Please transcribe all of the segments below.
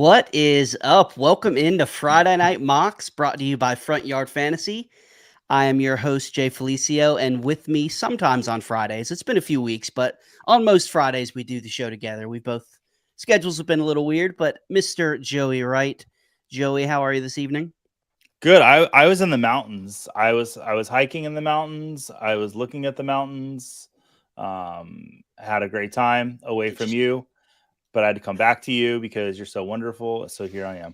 What is up? Welcome into Friday Night Mocks, brought to you by Front Yard Fantasy. I am your host, Jay Felicio, and with me sometimes on Fridays, it's been a few weeks, but on most Fridays, we do the show together. Schedules have been a little weird, but Mr. Joey Wright. Joey, how are you this evening? Good. I was in the mountains. I was hiking in the mountains. I was looking at the mountains. Had a great time away from you, but I had to come back to you because you're so wonderful. So here I am.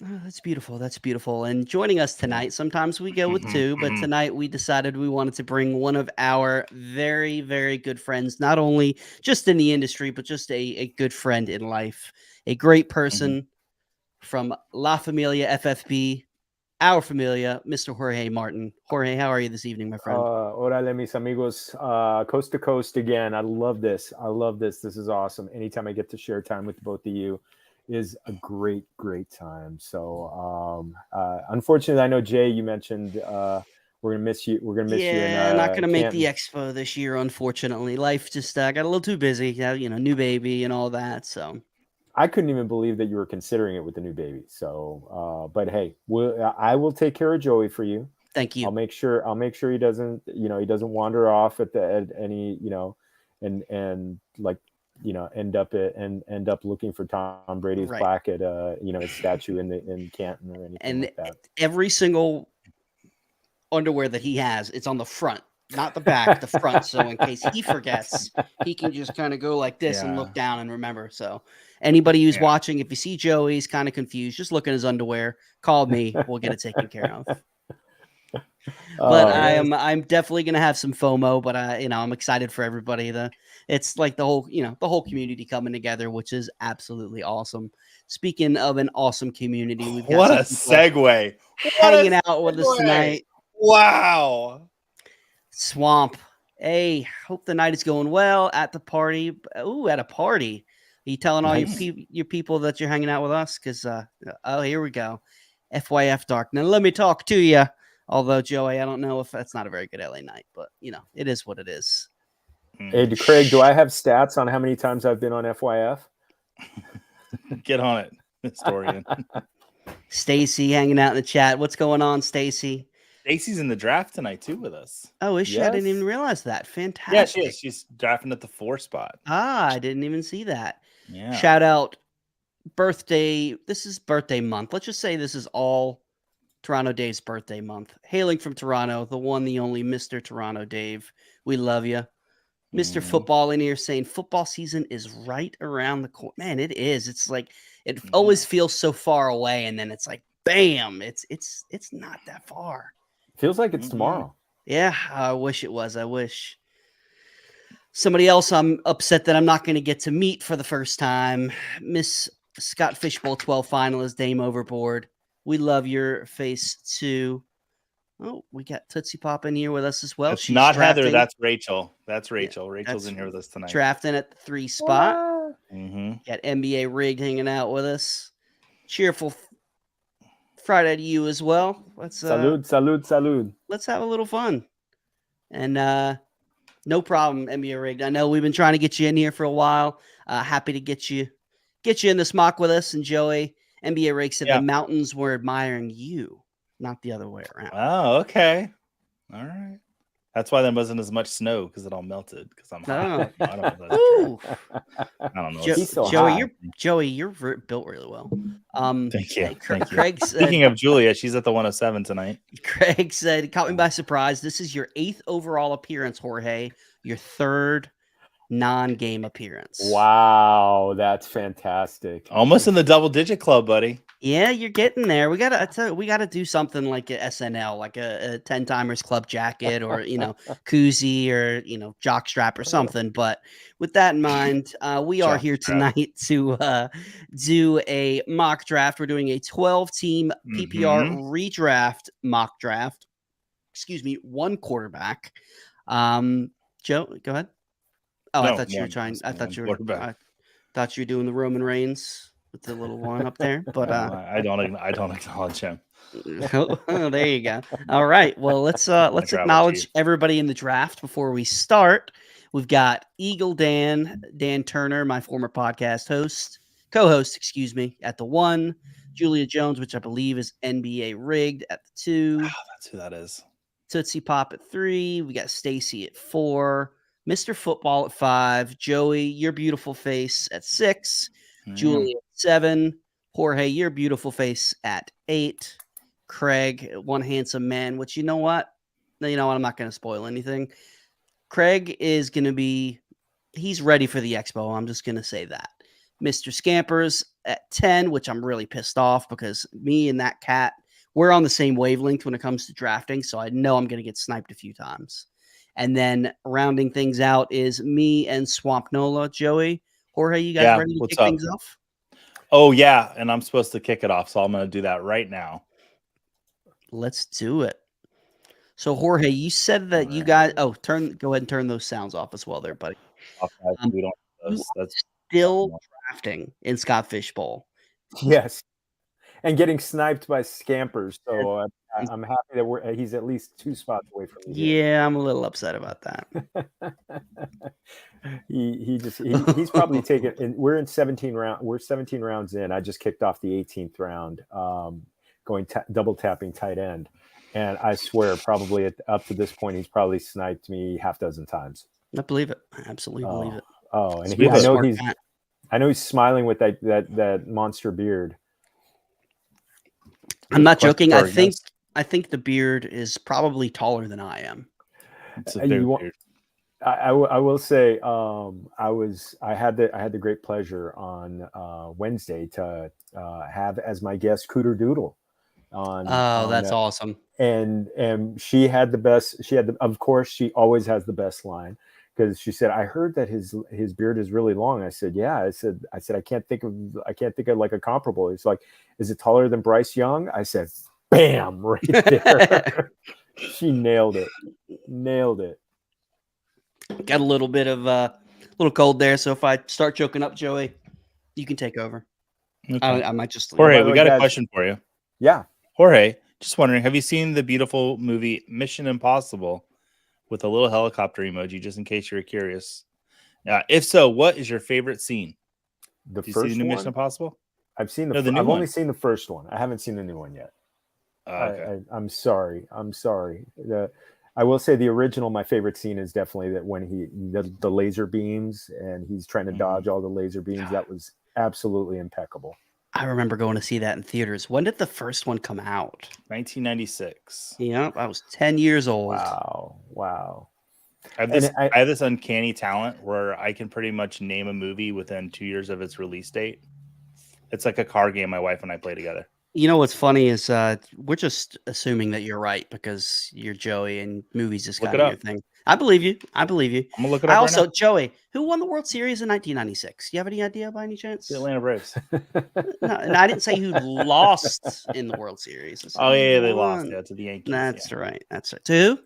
Oh, that's beautiful. That's beautiful. And joining us tonight, sometimes we go with two, but tonight we decided we wanted to bring one of our very, very good friends, not only just in the industry, but just a good friend in life, a great person from La Familia FFB, our familia, Mr. Jorge Martin. Jorge, how are you this evening, my friend? Órale, mis amigos. Coast to coast again. I love this. This is awesome. Anytime I get to share time with both of you is a great time. So unfortunately, I know, Jay, you mentioned we're gonna miss you. We're gonna miss you. Yeah, not gonna make the expo this year, unfortunately. Life just got a little too busy. New baby and all that. So I couldn't even believe that you were considering it with the new baby. So, but hey, I will take care of Joey for you. Thank you. I'll make sure he doesn't wander off at any, and like, end up looking for Tom Brady's plaque at his statue in Canton or anything like that. Every single underwear that he has, it's on the front, not the back, the front. So in case he forgets, he can just kind of go like this and look down and remember. So anybody who's watching, if you see Joey's kind of confused, just look at his underwear, call me, we'll get it taken care of. But I'm definitely gonna have some FOMO, but I'm excited for everybody. It's like the whole community coming together, which is absolutely awesome. Speaking of an awesome community, we've got what a segue hanging out with us tonight. Wow. Swamp. Hey, hope the night is going well at the party. Ooh, at a party. Are you telling all your people that you're hanging out with us? Because here we go. FYF Dark. Now let me talk to you. Although, Joey, I don't know if that's not a very good LA night, but it is what it is. Hey, Craig, do I have stats on how many times I've been on FYF? Get on it, historian. Stacy hanging out in the chat. What's going on, Stacy? Stacy's in the draft tonight too with us. Oh, is she? Yes. I didn't even realize that. Fantastic. Yeah, she is. She's drafting at the 4 spot. I didn't even see that. Yeah. Shout out birthday. This is birthday month. Let's just say this is all Toronto Dave's birthday month. Hailing from Toronto, the one, the only Mr. Toronto Dave. We love you. Mr. Football in here saying football season is right around the corner. Man, it is. It's like it always feels so far away, and then it's like bam, it's not that far. Feels like it's tomorrow. Yeah, I wish it was. I wish. Somebody else I'm upset that I'm not going to get to meet for the first time. Miss Scott Fishbowl 12 finalist Dame Overboard. We love your face too. Oh, we got Tootsie Pop in here with us as well. She's not drafting. Heather. That's Rachel. That's Rachel. Yeah, Rachel's in here with us tonight. Drafting at the 3 spot. Got NBA Rig hanging out with us. Cheerful Friday to you as well. Let's salud. Let's have a little fun. And no problem, NBA Rig. I know we've been trying to get you in here for a while. Happy to get you in this mock with us. And Joey, NBA Rig said the mountains were admiring you, not the other way around. Oh, okay. All right. That's why there wasn't as much snow, because it all melted. Because I'm hot. I don't know. Joey, you're built really well. Thank you. Craig said, speaking of Julia, she's at the 107 tonight. Craig said, caught me by surprise. This is your 8th overall appearance, Jorge. Your 3rd non-game appearance. Wow, that's fantastic. Almost in the double-digit club, buddy. Yeah, you're getting there. We gotta do something like a SNL, like a 10-timers club jacket, or koozie, or jockstrap or something. But with that in mind, we are here tonight to do a mock draft. We're doing a 12-team PPR redraft mock draft. Excuse me, 1 quarterback. Joe, go ahead. Oh, no, I thought you were trying. I thought you were doing the Roman Reigns with the little one up there, but I don't acknowledge him. Oh, there you go. All right, well let's acknowledge everybody in the draft before we start. We've got Eagle Dan Turner, my former podcast host, co-host, excuse me, at the 1. Julia Jones, which I believe is NBA rigged, at the 2. Oh, that's who that is. Tootsie Pop at 3. We got Stacy at 4. Mr. Football at 5. Joey, your beautiful face at 6. Julie at 7. Jorge, your beautiful face at 8. Craig, one handsome man, which you know what? I'm not going to spoil anything. Craig is going to be, he's ready for the expo. I'm just going to say that. Mr. Scampers at 10, which I'm really pissed off because me and that cat, we're on the same wavelength when it comes to drafting. So I know I'm going to get sniped a few times. And then rounding things out is me and Swamp Nola. Joey, Jorge, you guys ready to kick things off? Oh, yeah. And I'm supposed to kick it off. So I'm going to do that right now. Let's do it. So, Jorge, you said that you guys. Go ahead and turn those sounds off as well, there, buddy. We don't. That's still drafting in Scott Fishbowl. Yes, and getting sniped by Scampers. So I'm happy that he's at least 2 spots away from me. Yeah, I'm a little upset about that. he's probably taken. And we're in 17 round. We're 17 rounds in. I just kicked off the 18th round, going double tapping tight end. And I swear, probably up to this point, he's probably sniped me half dozen times. I believe it. I absolutely believe it. Oh, and I know he's smiling with that monster beard. I'm not joking. I think the beard is probably taller than I am. It's a big beard. I will say, I had the great pleasure on Wednesday to have as my guest Cooter Doodle. That's awesome. And she had the best. Of course, she always has the best line, because she said, "I heard that his beard is really long." I said, "Yeah." I said, I can't think of like a comparable. It's like, is it taller than Bryce Young? I said, "Bam!" Right there. She nailed it. Got a little bit of little cold there, so if I start choking up, Joey, you can take over. Okay. I might just. Jorge, we got a question for you. Yeah. Jorge, just wondering, have you seen the beautiful movie Mission Impossible with a little helicopter emoji, just in case you're curious? If so, what is your favorite scene? Did you see the new Mission Impossible? I've seen I've only seen the first one. I haven't seen the new one yet. Okay. I'm sorry. I will say the original, my favorite scene is definitely that when the laser beams and he's trying to dodge all the laser beams. That was absolutely impeccable. I remember going to see that in theaters. When did the first one come out? 1996. Yeah, I was 10 years old. Wow. I have this uncanny talent where I can pretty much name a movie within 2 years of its release date. It's like a card game my wife and I play together. You know what's funny is we're just assuming that you're right because you're Joey and movies just got your thing. I believe you. I'm gonna look it up. Also, Joey, who won the World Series in 1996? Do you have any idea by any chance? The Atlanta Braves. No, and I didn't say who lost in the World Series. They lost to the Yankees. That's right. To who?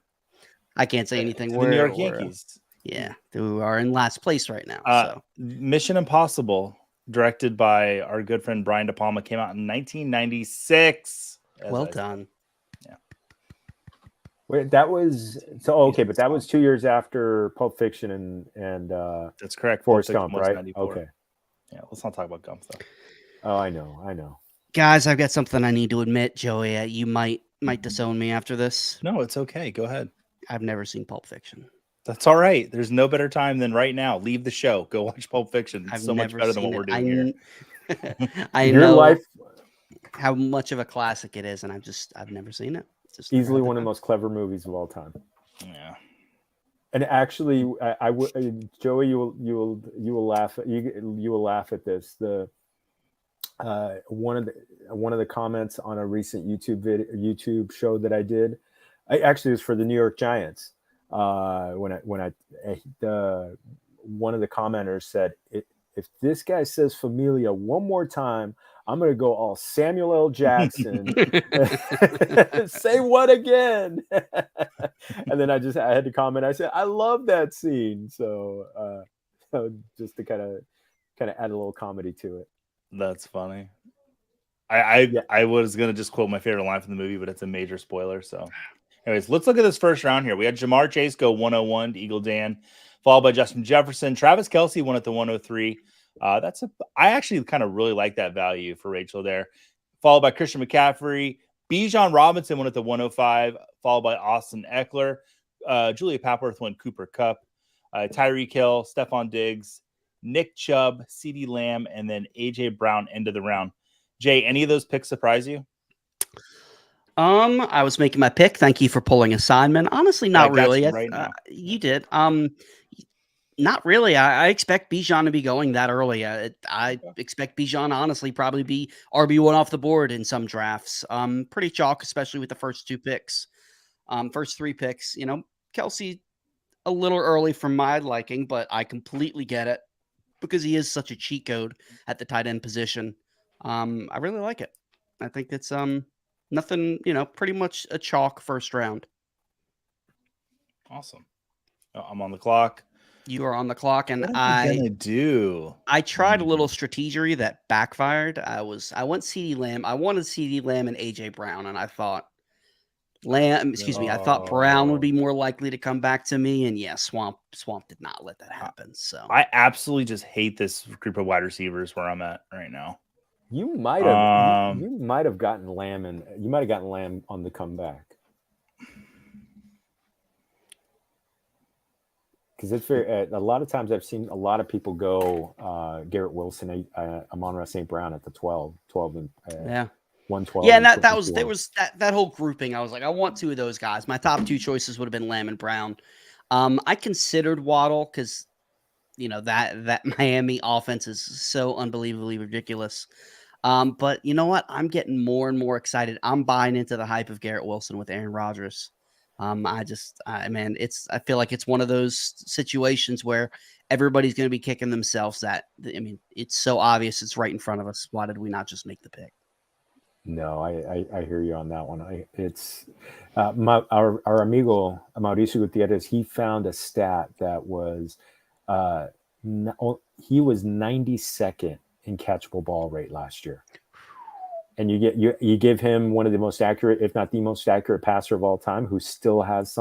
I can't say anything. The New York Yankees. Yeah, who are in last place right now. Mission Impossible, directed by our good friend Brian De Palma, came out in 1996. Well done. Yeah. Wait, that was but that was 2 years after Pulp Fiction and that's correct. Forrest Gump, right? 94. Okay. Yeah, let's not talk about Gump though. Oh, I know. Guys, I've got something I need to admit, Joey. You might disown me after this. No, it's okay. Go ahead. I've never seen Pulp Fiction. That's all right. There's no better time than right now. Leave the show. Go watch Pulp Fiction. It's so much better than what we're doing here. I know how much of a classic it is, and I've never seen it. It's easily one of the most clever movies of all time. Yeah. And actually, I would, Joey, you will laugh. You will laugh at this. One of the comments on a recent YouTube show that I did, actually it was for the New York Giants. One of the commenters said, if this guy says familia one more time, I'm going to go all Samuel L. Jackson. Say what again? And then I had to comment. I said, I love that scene. So just to kind of add a little comedy to it. That's funny. I was going to just quote my favorite line from the movie, but it's a major spoiler. So anyways, let's look at this first round here. We had Jamar Chase go 101 to Eagle Dan, followed by Justin Jefferson. Travis Kelce won at the 103, I actually kind of really like that value for Rachel there. Followed by Christian McCaffrey. Bijan Robinson went at the 105, followed by Austin Eckler. Julia Papworth went Cooper Kupp. Tyreek Hill, Stephon Diggs, Nick Chubb, CeeDee Lamb, and then AJ Brown end of the round. Jay, any of those picks surprise you? I was making my pick. Thank you for pulling assignment. Honestly, not really. Right now. You did. Not really. I expect Bijan to be going that early. I expect Bijan honestly probably be RB1 off the board in some drafts. Pretty chalk, especially with the first 2 picks. First 3 picks. Kelsey a little early for my liking, but I completely get it because he is such a cheat code at the tight end position. I really like it. I think it's nothing, pretty much a chalk first round. Awesome. I'm on the clock. You are on the clock, and what am I gonna do? I tried a little strategery that backfired. I went CeeDee Lamb. I wanted CeeDee Lamb and AJ Brown, and I thought I thought Brown would be more likely to come back to me, and Swamp did not let that happen. So I absolutely just hate this group of wide receivers where I'm at right now. You might have gotten Lamb, and you might have gotten Lamb on the comeback. Because it's very a lot of times I've seen a lot of people go Garrett Wilson, Amon-Ra St. Brown at the 12 and 112. Yeah, and there was that whole grouping. I was like, I want 2 of those guys. My top 2 choices would have been Lamb and Brown. I considered Waddle because that Miami offense is so unbelievably ridiculous. But you know what? I'm getting more and more excited. I'm buying into the hype of Garrett Wilson with Aaron Rodgers. I feel like it's one of those situations where everybody's going to be kicking themselves it's so obvious it's right in front of us. Why did we not just make the pick? No, I hear you on that one. It's our amigo Mauricio Gutierrez. He found a stat that was he was 92nd in catchable ball rate last year. And you give him one of the most accurate, if not the most accurate passer of all time, who still has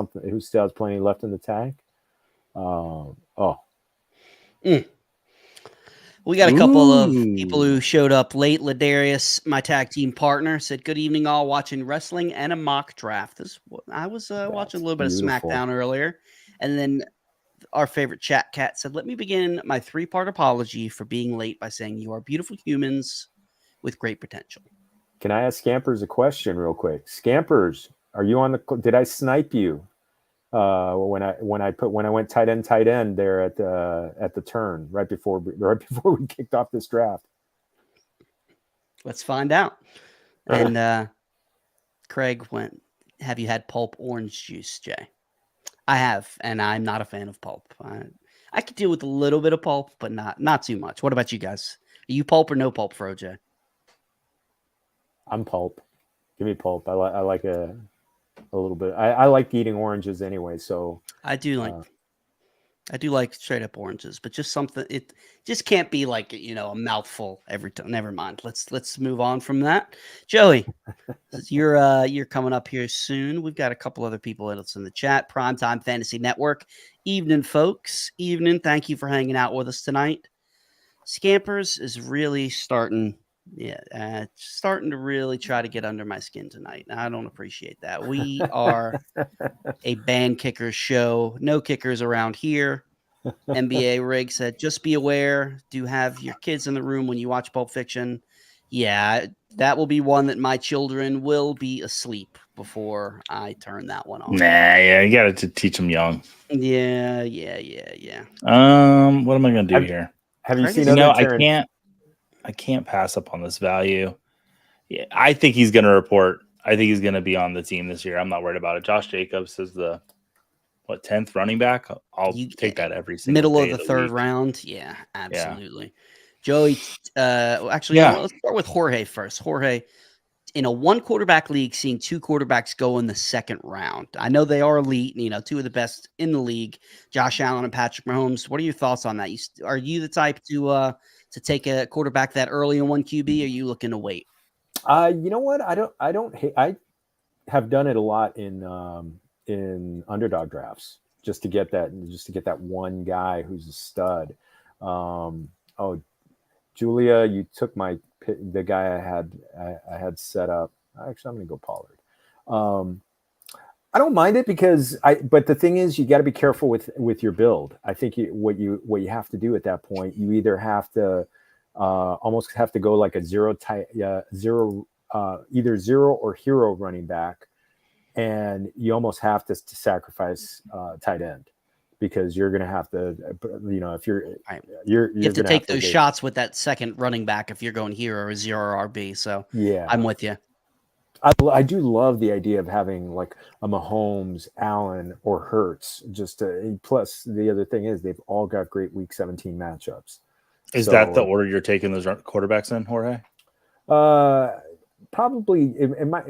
plenty left in the tank. We got a couple of people who showed up late. Ladarius, my tag team partner, said, "Good evening, all. Watching wrestling and a mock draft." I was watching a little bit of SmackDown earlier, and then our favorite chat cat said, "Let me begin my 3-part apology for being late by saying you are beautiful humans with great potential." Can I ask Scampers a question real quick? Scampers, are you on the? Did I snipe you when I went tight end there at the turn right before we kicked off this draft? Let's find out. And Craig went, "Have you had pulp orange juice, Jay?" I have, and I'm not a fan of pulp. I could deal with a little bit of pulp, but not too much. What about you guys? Are you pulp or no pulp for OJ? I'm pulp. Give me pulp. I like a little bit. I like eating oranges anyway, so I do like straight up oranges, but just something. It just can't be like a mouthful every time. Never mind. Let's move on from that. Joey, you're coming up here soon. We've got a couple other people that's in the chat. Primetime Fantasy Network. Evening, folks. Evening. Thank you for hanging out with us tonight. Scampers is really starting to really try to get under my skin tonight. I don't appreciate that. We are a band kickers show. No kickers around here. NBA Rig said, "Just be aware. Do have your kids in the room when you watch Pulp Fiction." Yeah, that will be one that my children will be asleep before I turn that one on. Nah, yeah, you got to teach them young. Yeah. What am I going to do here? Have you seen? I can't pass up on this value. Yeah, I think he's going to report. I think he's going to be on the team this year. I'm not worried about it. Josh Jacobs is the 10th running back. I'll take that every single middle day of the third round. Yeah, absolutely. Yeah. Joey, let's start with Jorge first. Jorge, in a 1-quarterback league, seeing 2 quarterbacks go in the second round. I know they are elite, 2 of the best in the league, Josh Allen and Patrick Mahomes. What are your thoughts on that? Are you the type to take a quarterback that early in 1 QB? Or are you looking to wait? You know what? I have done it a lot in underdog drafts just to get that one guy who's a stud. Julia, you took the guy I had set up. Actually, I'm going to go Pollard. I don't mind it because but the thing is, you got to be careful with your build. I think what you have to do at that point, you either have to almost have to go like a either zero or hero running back, and you almost have to sacrifice tight end, because you're going to have to, if you're you have to take those shots with that second running back if you're going hero or zero or RB. So yeah, I'm with you. I do love the idea of having like a Mahomes, Allen, or Hurts. Plus the other thing is they've all got great Week 17 matchups. Is that the order you're taking those quarterbacks in, Jorge? Probably it might.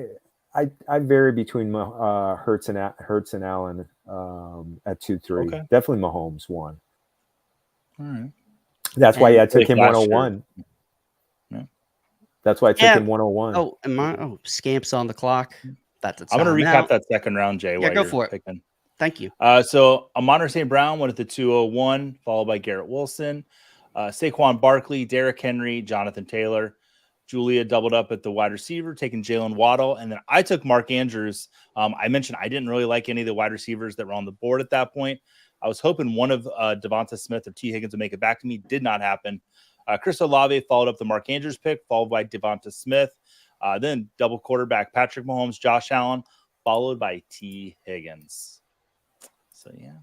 I vary between Hurts and Allen at 2-3. Okay. Definitely Mahomes 1. All right. That's why I took him 101. Yeah. That's why I took him 101. Oh, Scamp's on the clock. That's I'm going to recap that second round, Jay. Yeah, go for it. Picking. Thank you. So Amon St. Brown went at the 201, followed by Garrett Wilson, Saquon Barkley, Derrick Henry, Jonathan Taylor. Julia doubled up at the wide receiver, taking Jalen Waddle. And then I took Mark Andrews. I mentioned I didn't really like any of the wide receivers that were on the board at that point. I was hoping one of Devonta Smith or T. Higgins would make it back to me. Did not happen. Chris Olave followed up the Mark Andrews pick, followed by Devonta Smith. Then double quarterback Patrick Mahomes, Josh Allen, followed by T. Higgins. So, yeah,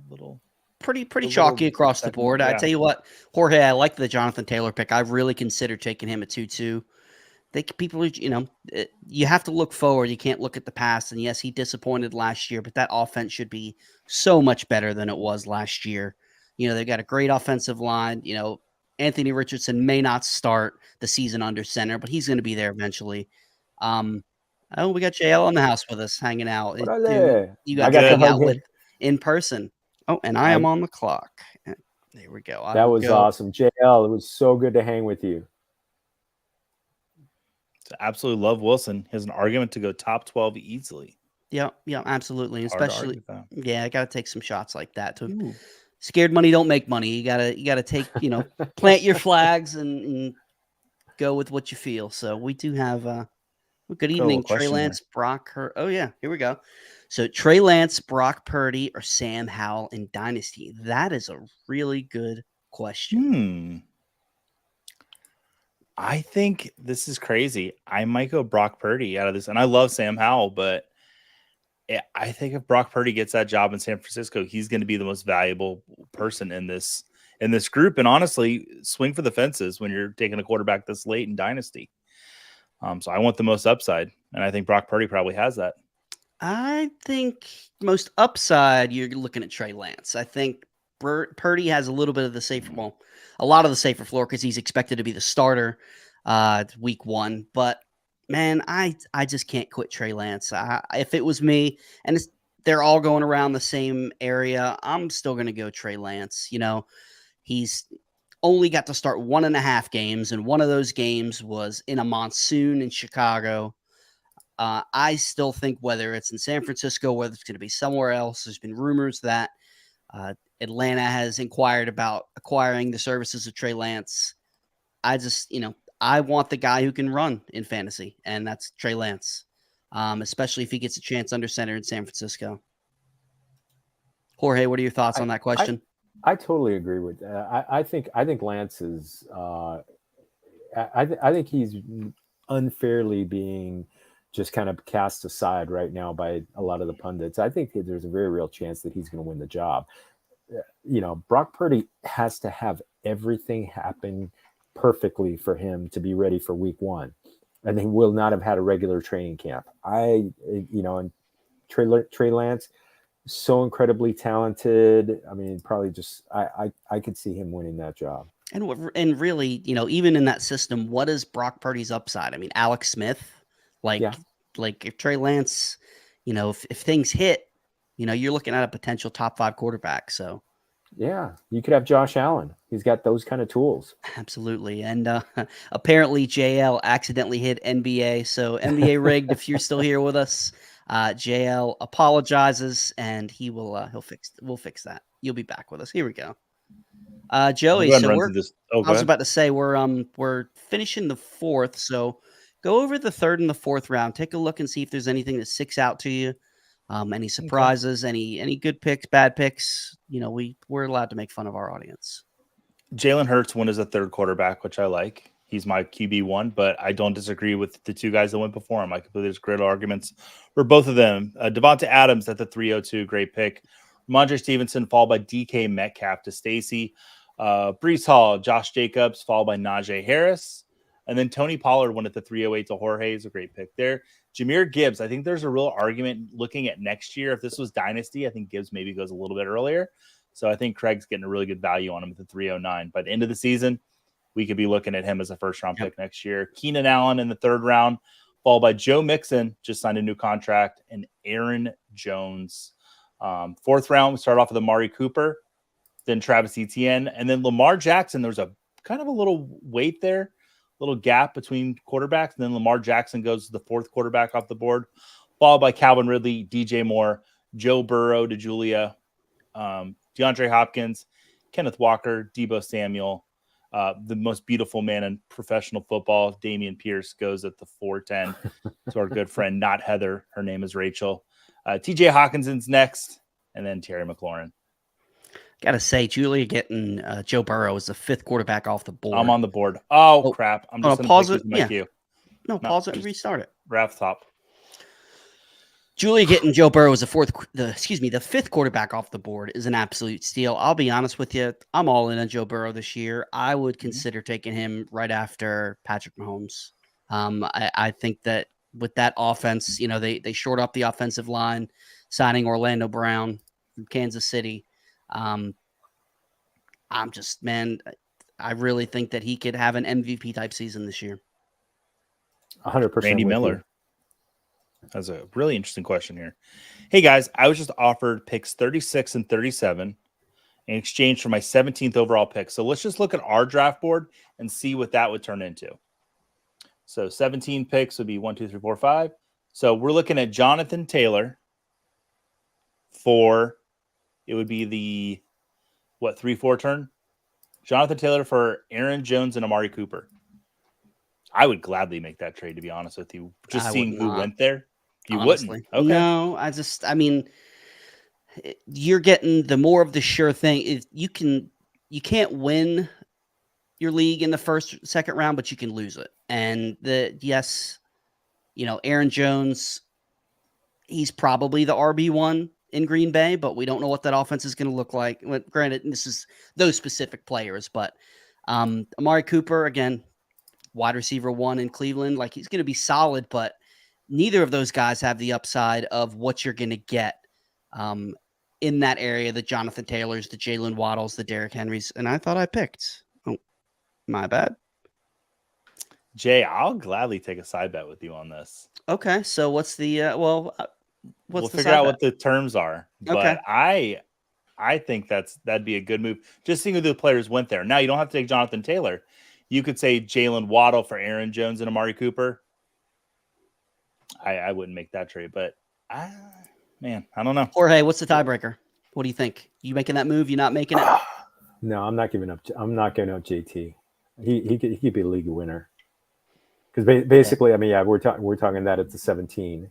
little... Pretty chalky across the board. Yeah. I tell you what, Jorge, I like the Jonathan Taylor pick. I've really considered taking him at 2-2. People, you have to look forward. You can't look at the past. And yes, he disappointed last year, but that offense should be so much better than it was last year. They've got a great offensive line. Anthony Richardson may not start the season under center, but he's going to be there eventually. We got JL in the house with us, hanging out. You got to hang out with in person. Oh, and I am on the clock. There we go. That was awesome. JL, it was so good to hang with you. Absolutely love Wilson. He has an argument to go top 12 easily. Yeah, absolutely. Especially, I got to take some shots like that too. Scared money don't make money. You gotta take, plant your flags and go with what you feel. So we do have good evening, Trey Lance, Brock. Oh yeah, here we go. So Trey Lance, Brock Purdy, or Sam Howell in Dynasty? That is a really good question. I think this is crazy. I might go Brock Purdy out of this. And I love Sam Howell, but I think if Brock Purdy gets that job in San Francisco, he's going to be the most valuable person in this group. And honestly, swing for the fences when you're taking a quarterback this late in Dynasty. So I want the most upside. And I think Brock Purdy probably has that. I think most upside, you're looking at Trey Lance. I think Purdy has a little bit of the safer, a lot of the safer floor because he's expected to be the starter week 1. But, man, I just can't quit Trey Lance. If it was me, and they're all going around the same area, I'm still going to go Trey Lance. He's only got to start 1.5 games, and one of those games was in a monsoon in Chicago. I still think whether it's in San Francisco, whether it's going to be somewhere else, there's been rumors that Atlanta has inquired about acquiring the services of Trey Lance. I just, I want the guy who can run in fantasy, and that's Trey Lance, especially if he gets a chance under center in San Francisco. Jorge, what are your thoughts on that question? I totally agree with that. I think Lance is I think he's unfairly being just kind of cast aside right now by a lot of the pundits. I think that there's a very real chance that he's going to win the job. Brock Purdy has to have everything happen perfectly for him to be ready for week 1. And he will not have had a regular training camp. And Trey Lance, so incredibly talented. I mean, probably just, I could see him winning that job. And really, even in that system, what is Brock Purdy's upside? I mean, Alex Smith, like if Trey Lance, if things hit, you're looking at a potential top 5 quarterback. So, yeah, you could have Josh Allen. He's got those kind of tools. Absolutely. And apparently JL accidentally hit NBA. So NBA rigged. If you're still here with us, JL apologizes and we'll fix that. You'll be back with us. Here we go. Joey, Go ahead and so run we're through this. I Oh, go was ahead. about to say we're finishing the fourth, so go over the third and the fourth round. Take a look and see if there's anything that sticks out to you. Any surprises, any good picks, bad picks. We're allowed to make fun of our audience. Jalen Hurts went as a third quarterback, which I like. He's my QB1, but I don't disagree with the two guys that went before him. I completely there's great arguments for both of them. Devonta Adams at the 302, great pick. Ramondre Stevenson followed by DK Metcalf to Stacy. Brees Hall, Josh Jacobs followed by Najee Harris. And then Tony Pollard went at the 308 to Jorge. Is a great pick there. Jameer Gibbs, I think there's a real argument looking at next year. If this was Dynasty, I think Gibbs maybe goes a little bit earlier. So I think Craig's getting a really good value on him at the 309. By the end of the season, we could be looking at him as a first-round pick next year. Keenan Allen in the third round, followed by Joe Mixon, just signed a new contract, and Aaron Jones. Fourth round, we start off with Amari Cooper, then Travis Etienne, and then Lamar Jackson. There's a kind of a little wait there, little gap between quarterbacks, and then Lamar Jackson goes to the fourth quarterback off the board, followed by Calvin Ridley, DJ Moore, Joe Burrow to Julia, DeAndre Hopkins, Kenneth Walker, Deebo Samuel, the most beautiful man in professional football, Damian Pierce, goes at the 410 to our good friend, not Heather. Her name is Rachel. TJ Hawkinson's next, and then Terry McLaurin. Gotta say, Julia getting Joe Burrow as the fifth quarterback off the board. I'm on the board. Oh crap. I'm just going to pause pick it. my queue. No, pause it and restart it. Draft top. Julia getting Joe Burrow as the fifth quarterback off the board is an absolute steal. I'll be honest with you. I'm all in on Joe Burrow this year. I would consider taking him right after Patrick Mahomes. I think that with that offense, they short up the offensive line, signing Orlando Brown from Kansas City. I really think that he could have an MVP type season this year. 100%. Randy Miller. That's a really interesting question here. Hey guys, I was just offered picks 36 and 37 in exchange for my 17th overall pick. So let's just look at our draft board and see what that would turn into. So 17 picks would be 1, 2, 3, 4, 5. So we're looking at Jonathan Taylor for, it would be the, 3-4 turn? Jonathan Taylor for Aaron Jones and Amari Cooper. I would gladly make that trade, to be honest with you. Just seeing who went there. You honestly wouldn't? Okay. No, you're getting the more of the sure thing. You can't win your league in the second round, but you can lose it. And Aaron Jones, he's probably the RB1 in Green Bay, but we don't know what that offense is going to look like. Granted, this is those specific players, but Amari Cooper, again, wide receiver 1 in Cleveland, he's going to be solid, but neither of those guys have the upside of what you're going to get in that area, the Jonathan Taylors, the Jalen Waddles, the Derrick Henrys, and I thought I picked. Oh, my bad. Jay, I'll gladly take a side bet with you on this. Okay, so what's the we'll figure out what the terms are. Okay. But I think that'd be a good move. Just seeing who the players went there. Now you don't have to take Jonathan Taylor. You could say Jalen Waddle for Aaron Jones and Amari Cooper. I wouldn't make that trade, but I don't know. Jorge, what's the tiebreaker? What do you think? You making that move? You not making it? No, I'm not giving up. I'm not giving up JT. He could be a league winner. Because basically, we're talking that at the 17.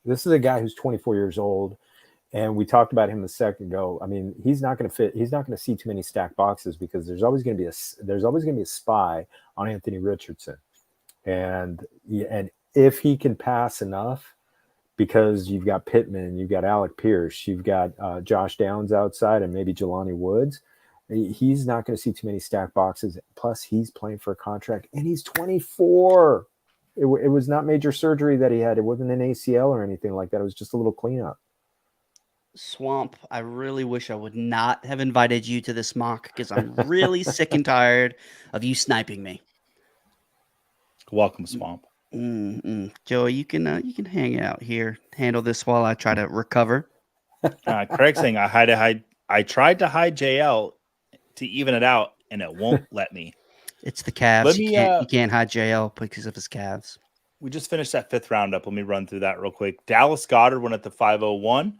This is a guy who's 24 years old, and we talked about him a second ago. He's not going to fit. He's not going to see too many stacked boxes because there's always going to be a spy on Anthony Richardson, and if he can pass enough, because you've got Pittman, you've got Alec Pierce, you've got Josh Downs outside, and maybe Jelani Woods. He's not going to see too many stack boxes. Plus, he's playing for a contract, and he's 24. It was not major surgery that he had. It wasn't an ACL or anything like that. It was just a little cleanup. Swamp, I really wish I would not have invited you to this mock because I'm really sick and tired of you sniping me. Welcome, Swamp. Joey, you can hang out here, handle this while I try to recover. Craig's saying I tried to hide JL to even it out, and it won't let me. It's the calves. You can't hide JL because of his calves. We just finished that 5th roundup. Let me run through that real quick. Dallas Goedert went at the 501.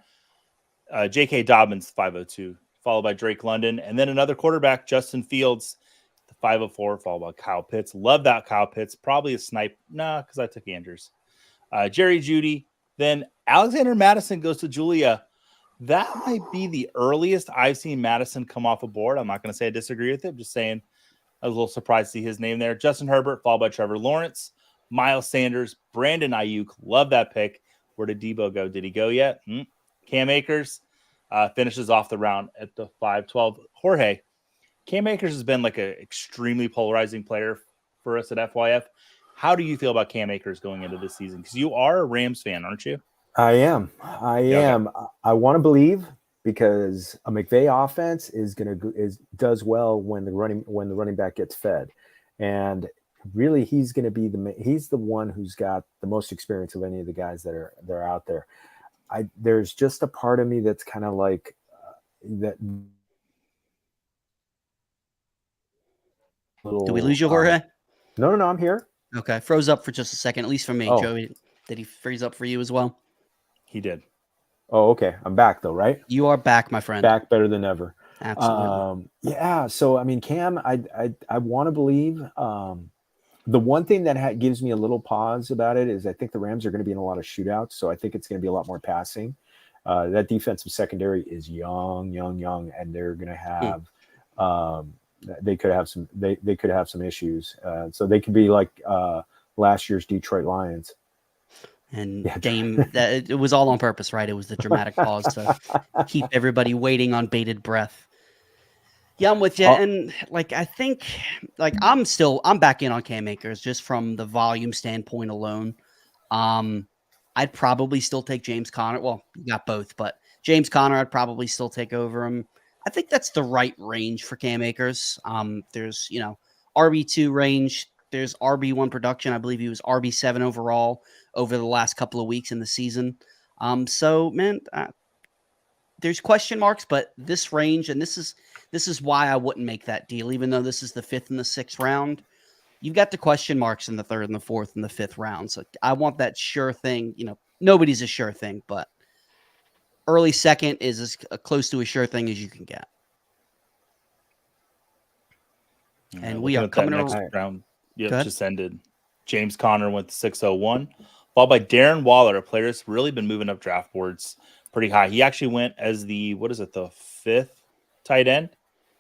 J.K. Dobbins 502 followed by Drake London, and then another quarterback, Justin Fields, the 504, followed by Kyle Pitts. Love that Kyle Pitts. Probably a snipe. Nah, because I took Andrews. Jerry Jeudy. Then Alexander Madison goes to Julia. That might be the earliest I've seen Madison come off a board. I'm not going to say I disagree with it. I'm just saying I was a little surprised to see his name there. Justin Herbert, followed by Trevor Lawrence, Miles Sanders, Brandon Ayuk. Love that pick. Where did Debo go? Did he go yet? Cam Akers finishes off the round at the 512. Jorge, Cam Akers has been like an extremely polarizing player for us at FYF. How do you feel about Cam Akers going into this season? Because you are a Rams fan, aren't you? I am. Okay. I want to believe because a McVay offense does well when the running back gets fed, and really he's going to be he's the one who's got the most experience of any of the guys that are out there. There's just a part of me that's kind of like that. Did we lose you, Jorge? No, I'm here. Okay, froze up for just a second, at least for me. Oh. Joey, did he freeze up for you as well? He did. Oh, okay. I'm back though, right? You are back, my friend. Back better than ever. Absolutely. Yeah. So I mean, Cam, I want to believe. The one thing that gives me a little pause about it is I think the Rams are going to be in a lot of shootouts, so I think it's going to be a lot more passing. That defensive secondary is young, and they're going to have. They could have some issues. So they could be like last year's Detroit Lions. And Dame, it was all on purpose, right? It was the dramatic pause to keep everybody waiting on bated breath. Yeah, I'm with you. And like, I think like I'm back in on Cam Akers just from the volume standpoint alone. I'd probably still take James Conner. Well, you got both, but James Conner, I'd probably still take over him. I think that's the right range for Cam Akers. There's, RB2 range. There's RB1 production. I believe he was RB7 overall over the last couple of weeks in the season. So, man, there's question marks, but this range, and this is why I wouldn't make that deal, even though this is the 5th and the 6th round. You've got the question marks in the 3rd and the 4th and the 5th round. So I want that sure thing. Nobody's a sure thing, but early 2nd is as close to a sure thing as you can get. And we are coming next round. Yep, just ended. James Conner went to 601, followed by Darren Waller, a player that's really been moving up draft boards pretty high. He actually went as the 5th tight end.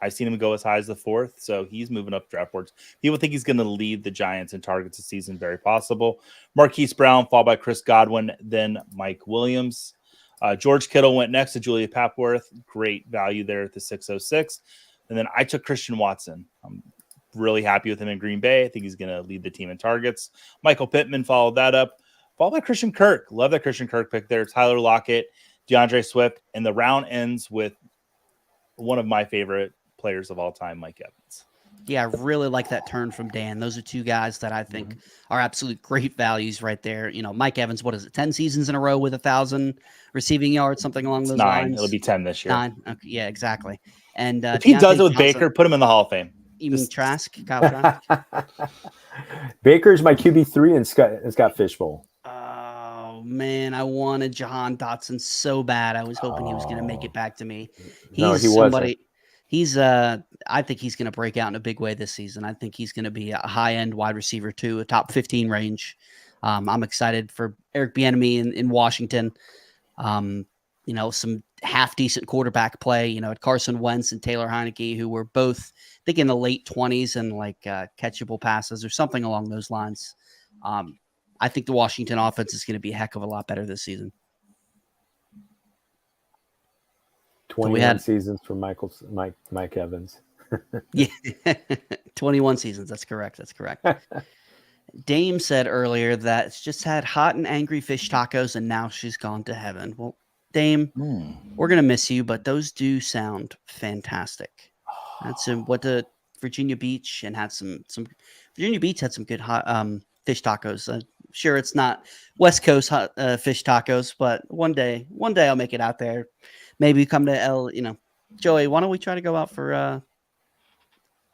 I've seen him go as high as the 4th, so he's moving up draft boards. People think he's going to lead the Giants in targets this season. Very possible. Marquise Brown, followed by Chris Godwin, then Mike Williams. George Kittle went next to Julia Papworth. Great value there at the 606. And then I took Christian Watson. I'm really happy with him in Green Bay. I think he's going to lead the team in targets. Michael Pittman followed that up, followed by Christian Kirk. Love that Christian Kirk pick there. Tyler Lockett, DeAndre Swift, and the round ends with one of my favorite players of all time, Mike Evans. Yeah, I really like that turn from Dan. Those are two guys that I think are absolute great values right there. Mike Evans, 10 seasons in a row with 1,000 receiving yards, something along those 9. lines? It'll be 10 this year. 9. Okay, yeah, exactly. And if he does it with Baker, put him in the Hall of Fame. You mean Trask? Kyle Trask? Baker's my QB3 and Scott Fishbowl. Oh, man, I wanted Jahan Dotson so bad. I was hoping he was going to make it back to me. He wasn't. I think he's going to break out in a big way this season. I think he's going to be a high-end wide receiver too, a top 15 range. I'm excited for Eric Bieniemy in Washington. Some half-decent quarterback play, at Carson Wentz and Taylor Heineke, who were both, I think, in the late 20s and like catchable passes or something along those lines. I think the Washington offense is going to be a heck of a lot better this season. 21 seasons for Mike Evans. Yeah, 21 seasons. That's correct. Dame said earlier that it's just had hot and angry fish tacos, and now she's gone to heaven. Well, Dame, we're gonna miss you, but those do sound fantastic. That's what the Virginia Beach and had some Virginia Beach had some good hot fish tacos. Sure, it's not West Coast hot fish tacos, but one day I'll make it out there. Maybe come to Joey, why don't we try to go out for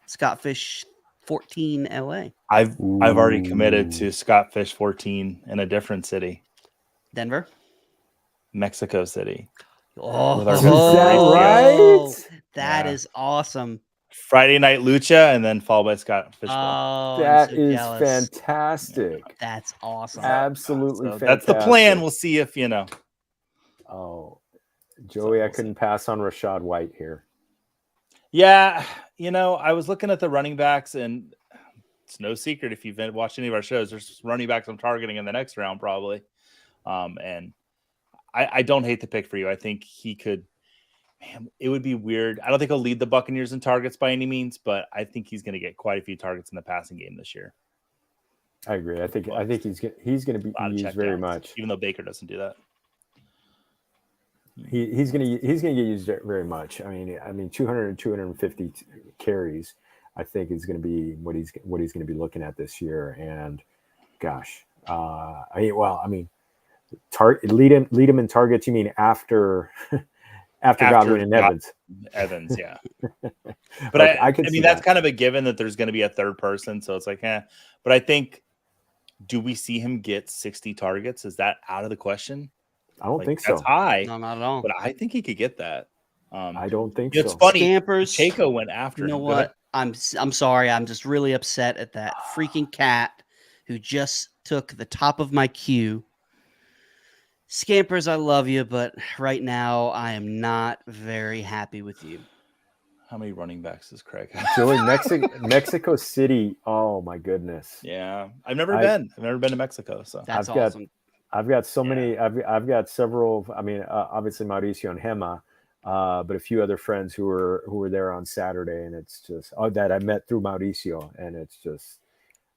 Scott Fish 14 LA? I've already committed to Scott Fish 14 in a different city. Denver? Mexico City. Oh, our Is good friend that Mauricio. right? that Yeah. is awesome. Friday Night Lucha, and then followed by Scott Fishbowl. Oh, I'm That so is jealous. fantastic. That's awesome. Absolutely So fantastic. that's the plan. We'll see if Oh, Joey, I couldn't pass on Rashad White here. Yeah, I was looking at the running backs, and it's no secret if you've watched any of our shows, there's running backs I'm targeting in the next round probably. And I don't hate the pick for you. I think he could. Man, it would be weird. I don't think he'll lead the Buccaneers in targets by any means, but I think he's going to get quite a few targets in the passing game this year. I agree. I think he's going to be used very much, even though Baker doesn't do that. He's going to get used very much. I mean, 200 250 carries, I think is going to be what he's going to be looking at this year. And gosh, lead him in targets. You mean after Godwin and Evans? Evans, yeah. But okay, I mean, that's kind of a given that there's going to be a third person. So it's like, But I think, do we see him get 60 targets? Is that out of the question? I don't think so. That's high. No, not at all. But I think he could get that. I don't think so. It's funny. Scampers. Pacheco went after him. You know what? I'm sorry. I'm just really upset at that freaking cat who just took the top of my queue. Scampers, I love you, but right now I am not very happy with you. How many running backs does Craig have? Joey, Mexico City. Oh my goodness. Yeah, I've never been to Mexico, so that's awesome. I've got so many. I've got several. I mean, obviously Mauricio and Gema, but a few other friends who were there on Saturday, and it's just that I met through Mauricio, and it's just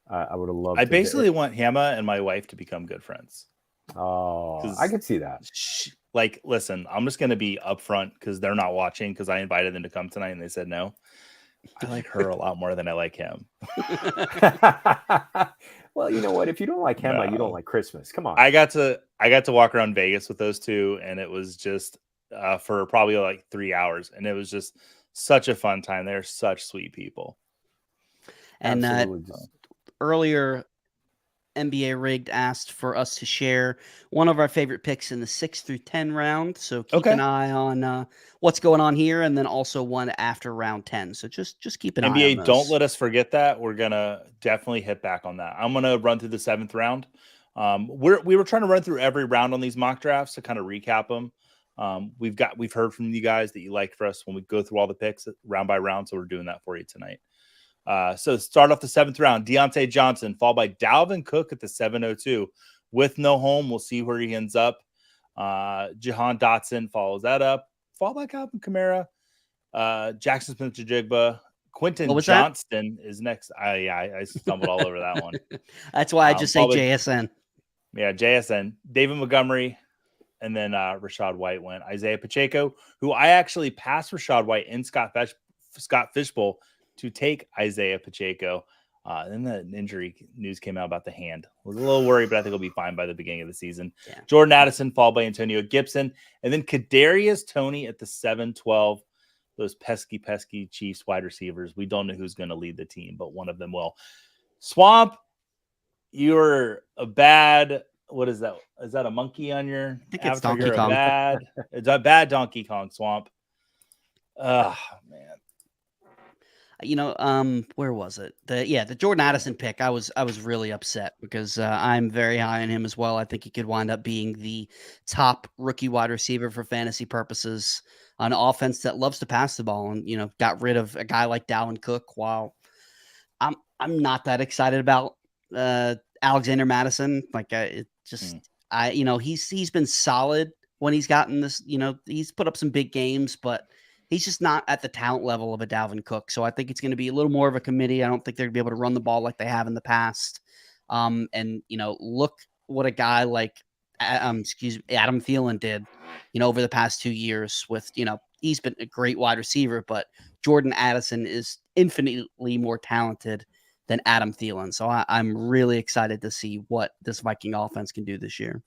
I would have loved. I basically want Gema and my wife to become good friends. Oh, I can see that. Listen, I'm just going to be upfront because they're not watching because I invited them to come tonight and they said no. I like her a lot more than I like him. Well, you know what? If you don't like Gema, you don't like Christmas. Come on. I got to walk around Vegas with those two, and it was just for probably like 3 hours, and it was just such a fun time. They're such sweet people. And earlier, NBA Rigged asked for us to share one of our favorite picks in the 6 through 10 round. So keep an eye on what's going on here, and then also one after round 10. So just keep an eye on NBA, those. don't let us forget that. We're gonna definitely hit back on that. I'm gonna run through the 7th round. We were trying to run through every round on these mock drafts to kind of recap them. We've heard from you guys that you liked for us when we go through all the picks round by round. So we're doing that for you tonight. So start off the 7th round, Deontay Johnson, followed by Dalvin Cook at the 702. With no home, we'll see where he ends up. Jahan Dotson follows that up, followed by Calvin Kamara. Jackson Smith-Njigba. Quentin Johnston is next. I stumbled all over that one. That's why I just say JSN. Yeah, JSN. David Montgomery. And then Rashad White went. Isaiah Pacheco, who I actually passed Rashad White in Scott Fishbowl to take Isaiah Pacheco. Then the injury news came out about the hand. I was a little worried, but I think he'll be fine by the beginning of the season. Yeah. Jordan Addison, followed by Antonio Gibson. And then Kadarius Toney at the 7-12. Those pesky Chiefs wide receivers. We don't know who's going to lead the team, but one of them will. Swamp, you're a bad... What is that? Is that a monkey on your I think it's Donkey Kong. It's a bad Donkey Kong, Swamp. Oh, man. Where was it? The Jordan Addison pick. I was really upset because I'm very high on him as well. I think he could wind up being the top rookie wide receiver for fantasy purposes on an offense that loves to pass the ball, and got rid of a guy like Dalvin Cook. While I'm not that excited about Alexander Madison. He's been solid when he's gotten this. He's put up some big games, but he's just not at the talent level of a Dalvin Cook. So I think it's going to be a little more of a committee. I don't think they're going to be able to run the ball like they have in the past. Look what a guy like Adam Thielen did, over the past 2 years with, he's been a great wide receiver, but Jordan Addison is infinitely more talented than Adam Thielen. So I'm really excited to see what this Viking offense can do this year.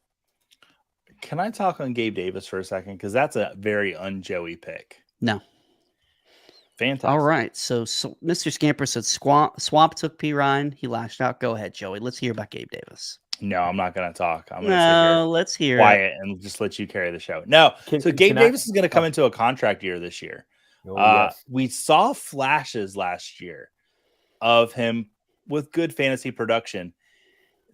Can I talk on Gabe Davis for a second? Because that's a very un-Joey pick. No. Fantastic. All right. So Mr. Scamper said Swamp took P. Ryan. He lashed out. Go ahead, Joey. Let's hear about Gabe Davis. No, I'm not going to talk. I'm going to sit here Let's hear quiet and just let you carry the show. No. So Gabe Davis is going to come into a contract year this year. Yes. We saw flashes last year of him with good fantasy production.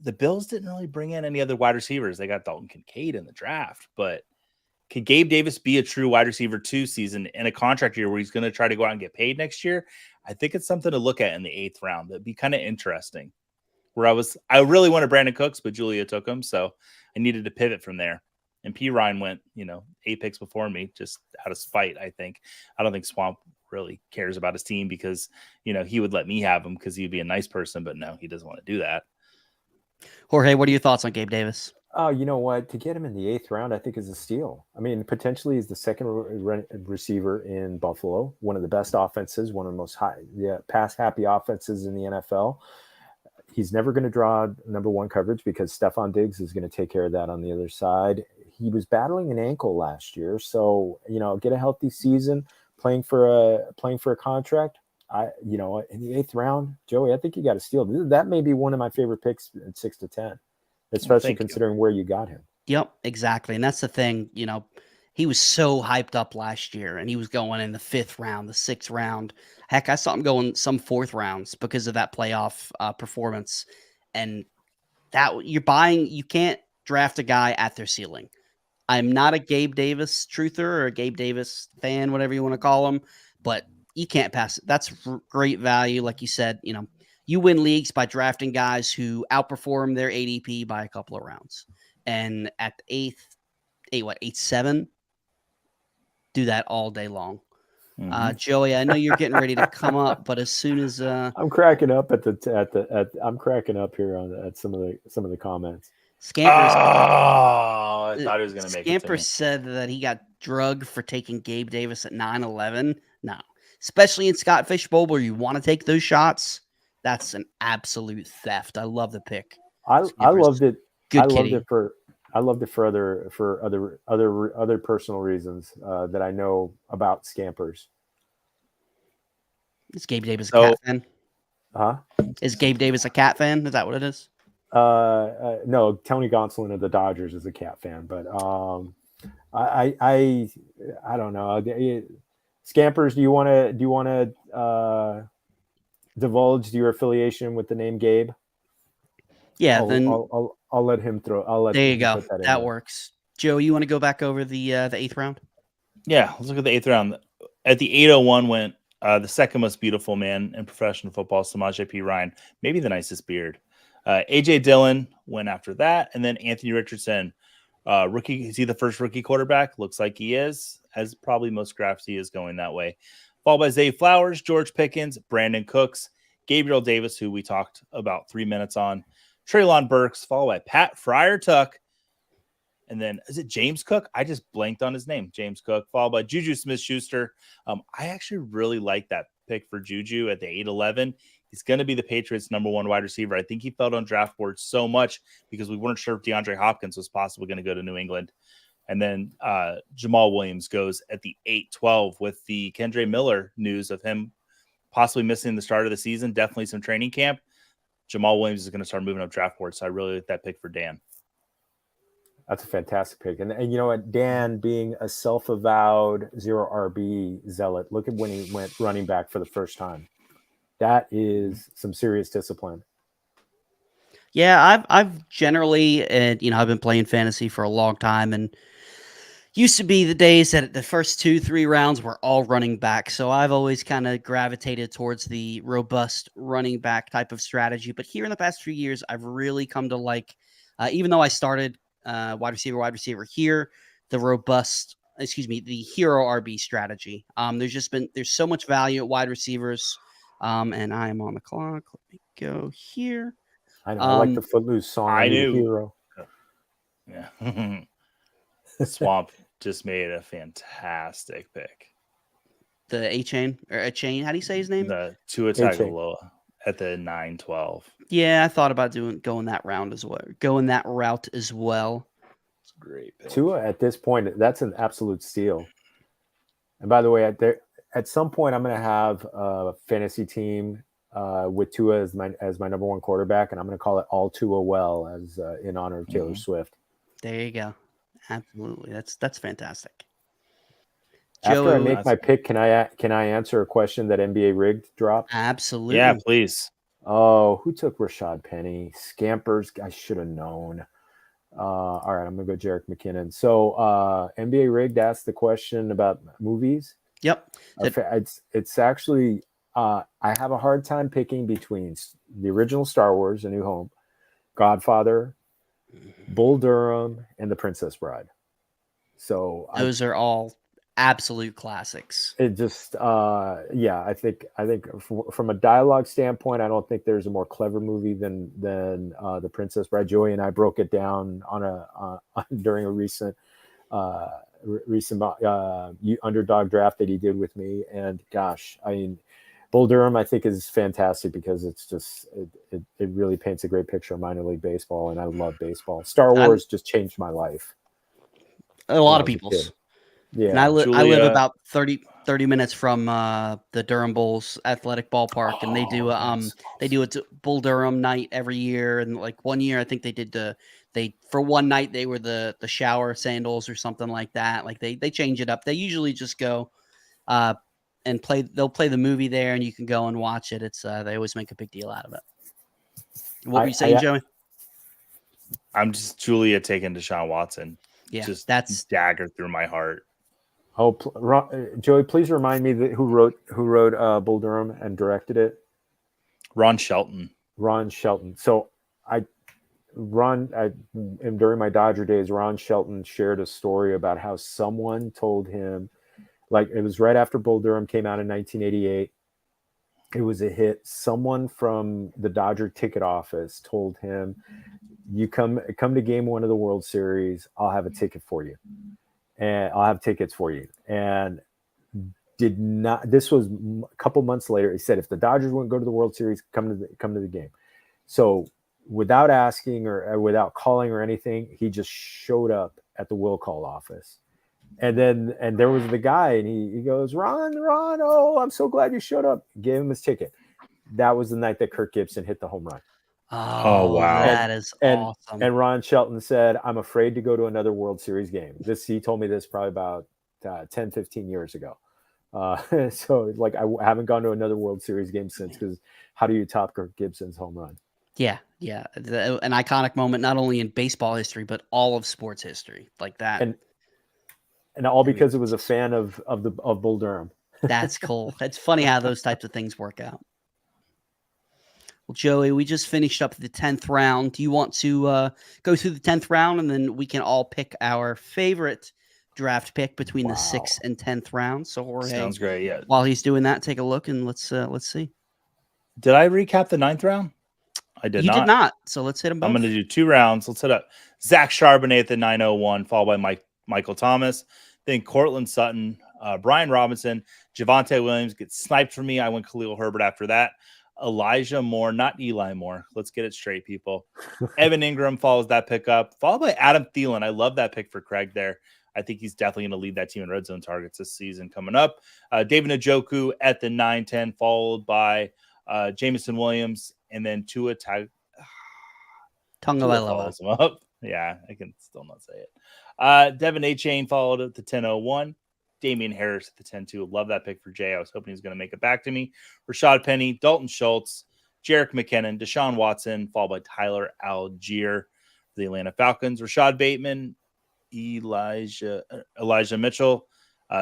The Bills didn't really bring in any other wide receivers. They got Dalton Kincaid in the draft, but could Gabe Davis be a true wide receiver 2 season in a contract year where he's going to try to go out and get paid next year? I think it's something to look at in the 8th round. That'd be kind of interesting. Where I really wanted Brandon Cooks, but Julia took him, so I needed to pivot from there. And P. Ryan went, 8 picks before me, just out of spite, I think. I don't think Swamp really cares about his team because, he would let me have him because he'd be a nice person, but no, he doesn't want to do that. Jorge, what are your thoughts on Gabe Davis? Oh, you know what? To get him in the 8th round, I think is a steal. I mean, potentially he's the second receiver in Buffalo, one of the best offenses, one of the most pass-happy offenses in the NFL. He's never going to draw number 1 coverage because Stephon Diggs is going to take care of that on the other side. He was battling an ankle last year, so get a healthy season, playing for a contract. In the 8th round, Joey, I think you got a steal. That may be one of my favorite picks at 6 to 10, especially considering where you got him. Yep, exactly, and that's the thing. He was so hyped up last year, and he was going in the 5th round, the 6th round. Heck, I saw him going some 4th rounds because of that playoff performance. And that you can't draft a guy at their ceiling. I'm not a Gabe Davis truther or a Gabe Davis fan, whatever you want to call him, but you can't pass it. That's great value. Like you said, you win leagues by drafting guys who outperform their ADP by a couple of rounds. And at 8th, 7, do that all day long. Joey, I know you're getting ready to come up, but as soon as I'm cracking up I'm cracking up here at some of the comments. Scamper, I thought he was going to make it. Scamper said that he got drugged for taking Gabe Davis at 9-11. No, especially in Scott Fish Bowl where you want to take those shots. That's an absolute theft. I love the pick. I loved it. Good I loved it for other personal reasons that I know about Scampers. Is Gabe Davis a cat fan? Huh? Is Gabe Davis a cat fan? Is that what it is? No, Tony Gonsolin of the Dodgers is a cat fan, but I don't know. Scampers, do you want to divulge your affiliation with the name Gabe? Yeah, I'll let him throw. There you go. That works. Joe, you want to go back over the 8th round? Yeah, let's look at the 8th round. At the 801 went the second most beautiful man in professional football, Samaje P. Ryan, maybe the nicest beard. AJ Dillon went after that, and then Anthony Richardson, rookie. Is he the first rookie quarterback? Looks like he is, as probably most drafts he is going that way. Followed by Zay Flowers, George Pickens, Brandon Cooks, Gabriel Davis, who we talked about 3 minutes on, Treylon Burks, followed by Pat Fryer-Tuck, and then is it James Cook? I just blanked on his name. James Cook, followed by Juju Smith-Schuster. I actually really like that pick for Juju at the 8-11. He's going to be the Patriots' number 1 wide receiver. I think he fell on draft boards so much because we weren't sure if DeAndre Hopkins was possibly going to go to New England. And then Jamal Williams goes at the 8-12 with the Kendre Miller news of him possibly missing the start of the season. Definitely some training camp. Jamal Williams is going to start moving up draft boards. So I really like that pick for Dan. That's a fantastic pick. And you know what? Dan, being a self-avowed 0 RB zealot, look at when he went running back for the first time. That is some serious discipline. Yeah, I've generally, I've been playing fantasy for a long time, and used to be the days that the first 2-3 rounds were all running back. So I've always kind of gravitated towards the robust running back type of strategy. But here in the past few years, I've really come to like, even though I started wide receiver here, the hero RB strategy. There's so much value at wide receivers. And I am on the clock. Let me go here. I know. I like the Footloose song. I do. Hero. Yeah. Swamp just made a fantastic pick. The A-Chain or A-Chain. How do you say his name? The Tua Tagovailoa at the 9-12. Yeah, I thought about going that route as well. It's a great pick. Tua at this point, that's an absolute steal. And by the way, at some point I'm going to have a fantasy team with Tua as my number one quarterback, and I'm going to call it All Tua Well as in honor of Taylor Swift. There you go. Absolutely, that's fantastic. After Joey, I make my pick, can I answer a question that NBA Rigged dropped? Absolutely. Yeah, please. Oh, who took Rashad Penny? Scampers. I should have known. All right, I'm gonna go Jerick McKinnon. So NBA Rigged asked the question about movies. Yep. It's actually I have a hard time picking between the original Star Wars: A New Hope, Godfather, Bull Durham, and The Princess Bride. So those are all absolute classics. It just I think from a dialogue standpoint, I don't think there's a more clever movie than The Princess Bride. Joey and I broke it down on during a recent underdog draft that he did with me, and gosh, I mean, Bull Durham I think is fantastic because it's just it really paints a great picture of minor league baseball, and I love baseball. Star Wars just changed my life. A lot of people's. Yeah, and I live about 30 minutes from the Durham Bulls athletic ballpark, and they do a Bull Durham night every year. And like one year, I think they did for one night they were the shower sandals or something like that. Like they change it up. They usually just go and play. They'll play the movie there, and you can go and watch it. It's they always make a big deal out of it. What were you saying, Joey? I'm just Julia taking Deshaun Watson. Yeah, just that's dagger through my heart. Oh, Joey, please remind me who wrote Bull Durham and directed it. Ron Shelton. So during my Dodger days, Ron Shelton shared a story about how someone told him, like it was right after Bull Durham came out in 1988. It was a hit. Someone from the Dodger ticket office told him, "You come to Game 1 of the World Series. I'll have a ticket for you." And I'll have tickets for you. And this was a couple months later. He said, if the Dodgers wouldn't go to the World Series, come to the game. So without asking or without calling or anything, he just showed up at the will call office. And there was the guy, and he goes, Ron, oh, I'm so glad you showed up. Gave him his ticket. That was the night that Kirk Gibson hit the home run. Oh, wow. That is awesome. And Ron Shelton said, I'm afraid to go to another World Series game. He told me this probably about 10, 15 years ago. So like, I haven't gone to another World Series game since, because how do you top Kirk Gibson's home run? Yeah. An iconic moment, not only in baseball history, but all of sports history like that. And all because it was a fan of Bull Durham. That's cool. It's funny how those types of things work out. Well, Joey, we just finished up the 10th round. Do you want to go through the 10th round, and then we can all pick our favorite draft pick between the 6th and 10th round? So Jorge, sounds great. Yeah. While he's doing that, take a look and let's see. Did I recap the 9th round? I did not. You did not. So let's hit them both. I'm going to do 2 rounds. Let's hit up Zach Charbonnet at the 901, followed by Michael Thomas, then Cortland Sutton, Brian Robinson, Javonte Williams gets sniped for me. I went Khalil Herbert after that. Elijah Moore, not Eli Moore. Let's get it straight, people. Evan Ingram follows that pick up, followed by Adam Thielen. I love that pick for Craig there. I think he's definitely going to lead that team in red zone targets this season coming up. David Njoku at the 9-10, followed by Jamison Williams, and then Tua follows him up. Yeah, I can still not say it. Devin Achane followed at the 10-01. Damian Harris at the 10-2. Love that pick for Jay. I was hoping he was going to make it back to me. Rashad Penny, Dalton Schultz, Jerick McKinnon, Deshaun Watson, followed by Tyler Algier for the Atlanta Falcons. Rashad Bateman, Elijah Mitchell,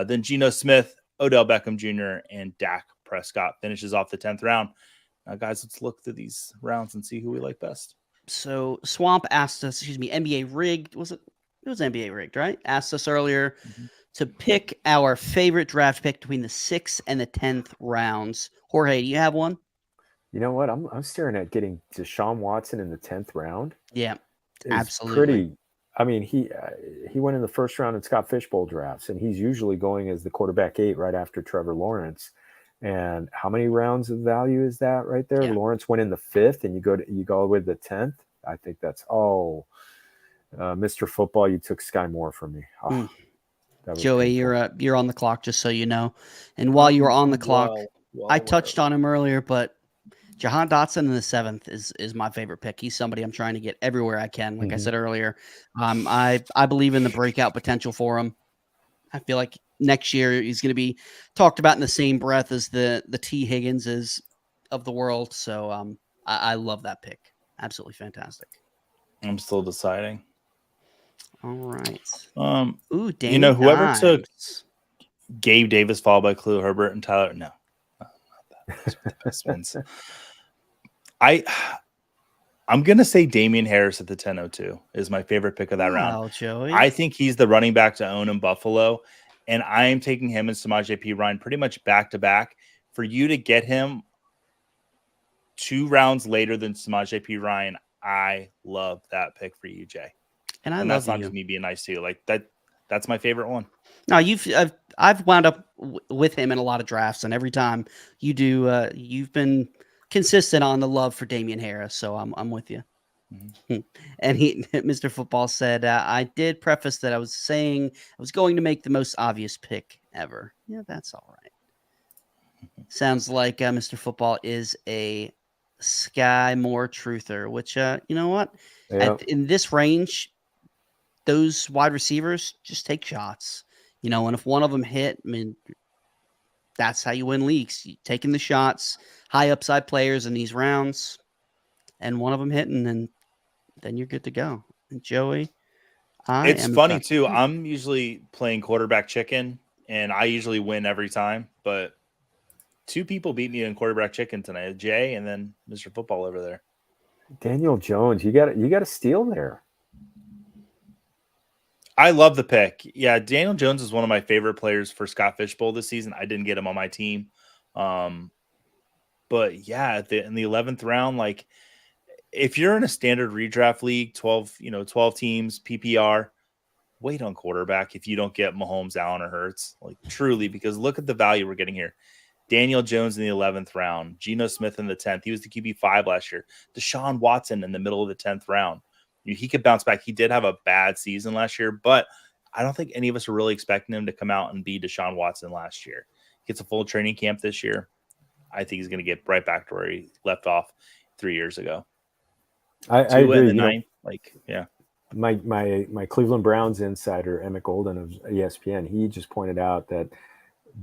then Geno Smith, Odell Beckham Jr., and Dak Prescott finishes off the 10th round. Now, guys, let's look through these rounds and see who we like best. So Swamp asked us, NBA Rigged. It was NBA Rigged, right? Asked us earlier to pick our favorite draft pick between the 6th and the 10th rounds. Jorge, do you have one? You know what? I'm staring at getting Deshaun Watson in the 10th round. Yeah, it's absolutely. Pretty. I mean, he went in the first round in Scott Fishbowl drafts, and he's usually going as the quarterback 8 right after Trevor Lawrence. And how many rounds of value is that right there? Yeah. Lawrence went in the 5th, and you go with the 10th. I think that's Mr. Football. You took Sky Moore from me. Oh. That was Joey, painful. you're on the clock, just so you know. And while you were on the clock, I touched on him earlier, but Jahan Dotson in the 7th is my favorite pick. He's somebody I'm trying to get everywhere I can. Like I said earlier, I believe in the breakout potential for him. I feel like next year he's going to be talked about in the same breath as the T Higginses of the world. So I love that pick. Absolutely fantastic. I'm still deciding. All right. Ooh, Danny whoever Dimes. took Gabe Davis followed by Khalil Herbert and Tyler. No, not that. Those are the best ones. I'm gonna say Damian Harris at the 10:02 is my favorite pick of that round. Joey. I think he's the running back to own in Buffalo, and I am taking him and Samaje P. Ryan pretty much back to back. For you to get him 2 rounds later than Samaje P. Ryan, I love that pick for you, Jay. And that's not just me being nice to you. Like that's my favorite one. No, I've wound up with him in a lot of drafts, and every time you do, you've been consistent on the love for Damian Harris. So I'm with you. Mm-hmm. And Mr. Football said, I did preface that I was saying I was going to make the most obvious pick ever. Yeah, that's all right. Sounds like Mr. Football is a Sky Moore truther, which you know what? Yep. In this range, those wide receivers just take shots. And if one of them hit, I mean, that's how you win leagues. You taking the shots, high upside players in these rounds, and one of them hitting, and then you're good to go. And Joey, it's funny too. I'm usually playing quarterback chicken, and I usually win every time. But 2 people beat me in quarterback chicken tonight: Jay and then Mr. Football over there. Daniel Jones, you got a steal there. I love the pick. Yeah, Daniel Jones is one of my favorite players for Scott Fishbowl this season. I didn't get him on my team. But yeah, in the 11th round, like if you're in a standard redraft league, 12 teams, PPR, wait on quarterback if you don't get Mahomes, Allen, or Hurts. Like truly, because look at the value we're getting here. Daniel Jones in the 11th round, Geno Smith in the 10th. He was the QB5 last year. Deshaun Watson in the middle of the 10th round. He could bounce back. He did have a bad season last year, but I don't think any of us were really expecting him to come out and be Deshaun Watson last year. He gets a full training camp this year. I think he's going to get right back to where he left off 3 years ago. I agree. In the 9th, yeah. My Cleveland Browns insider, Emmett Golden of ESPN, he just pointed out that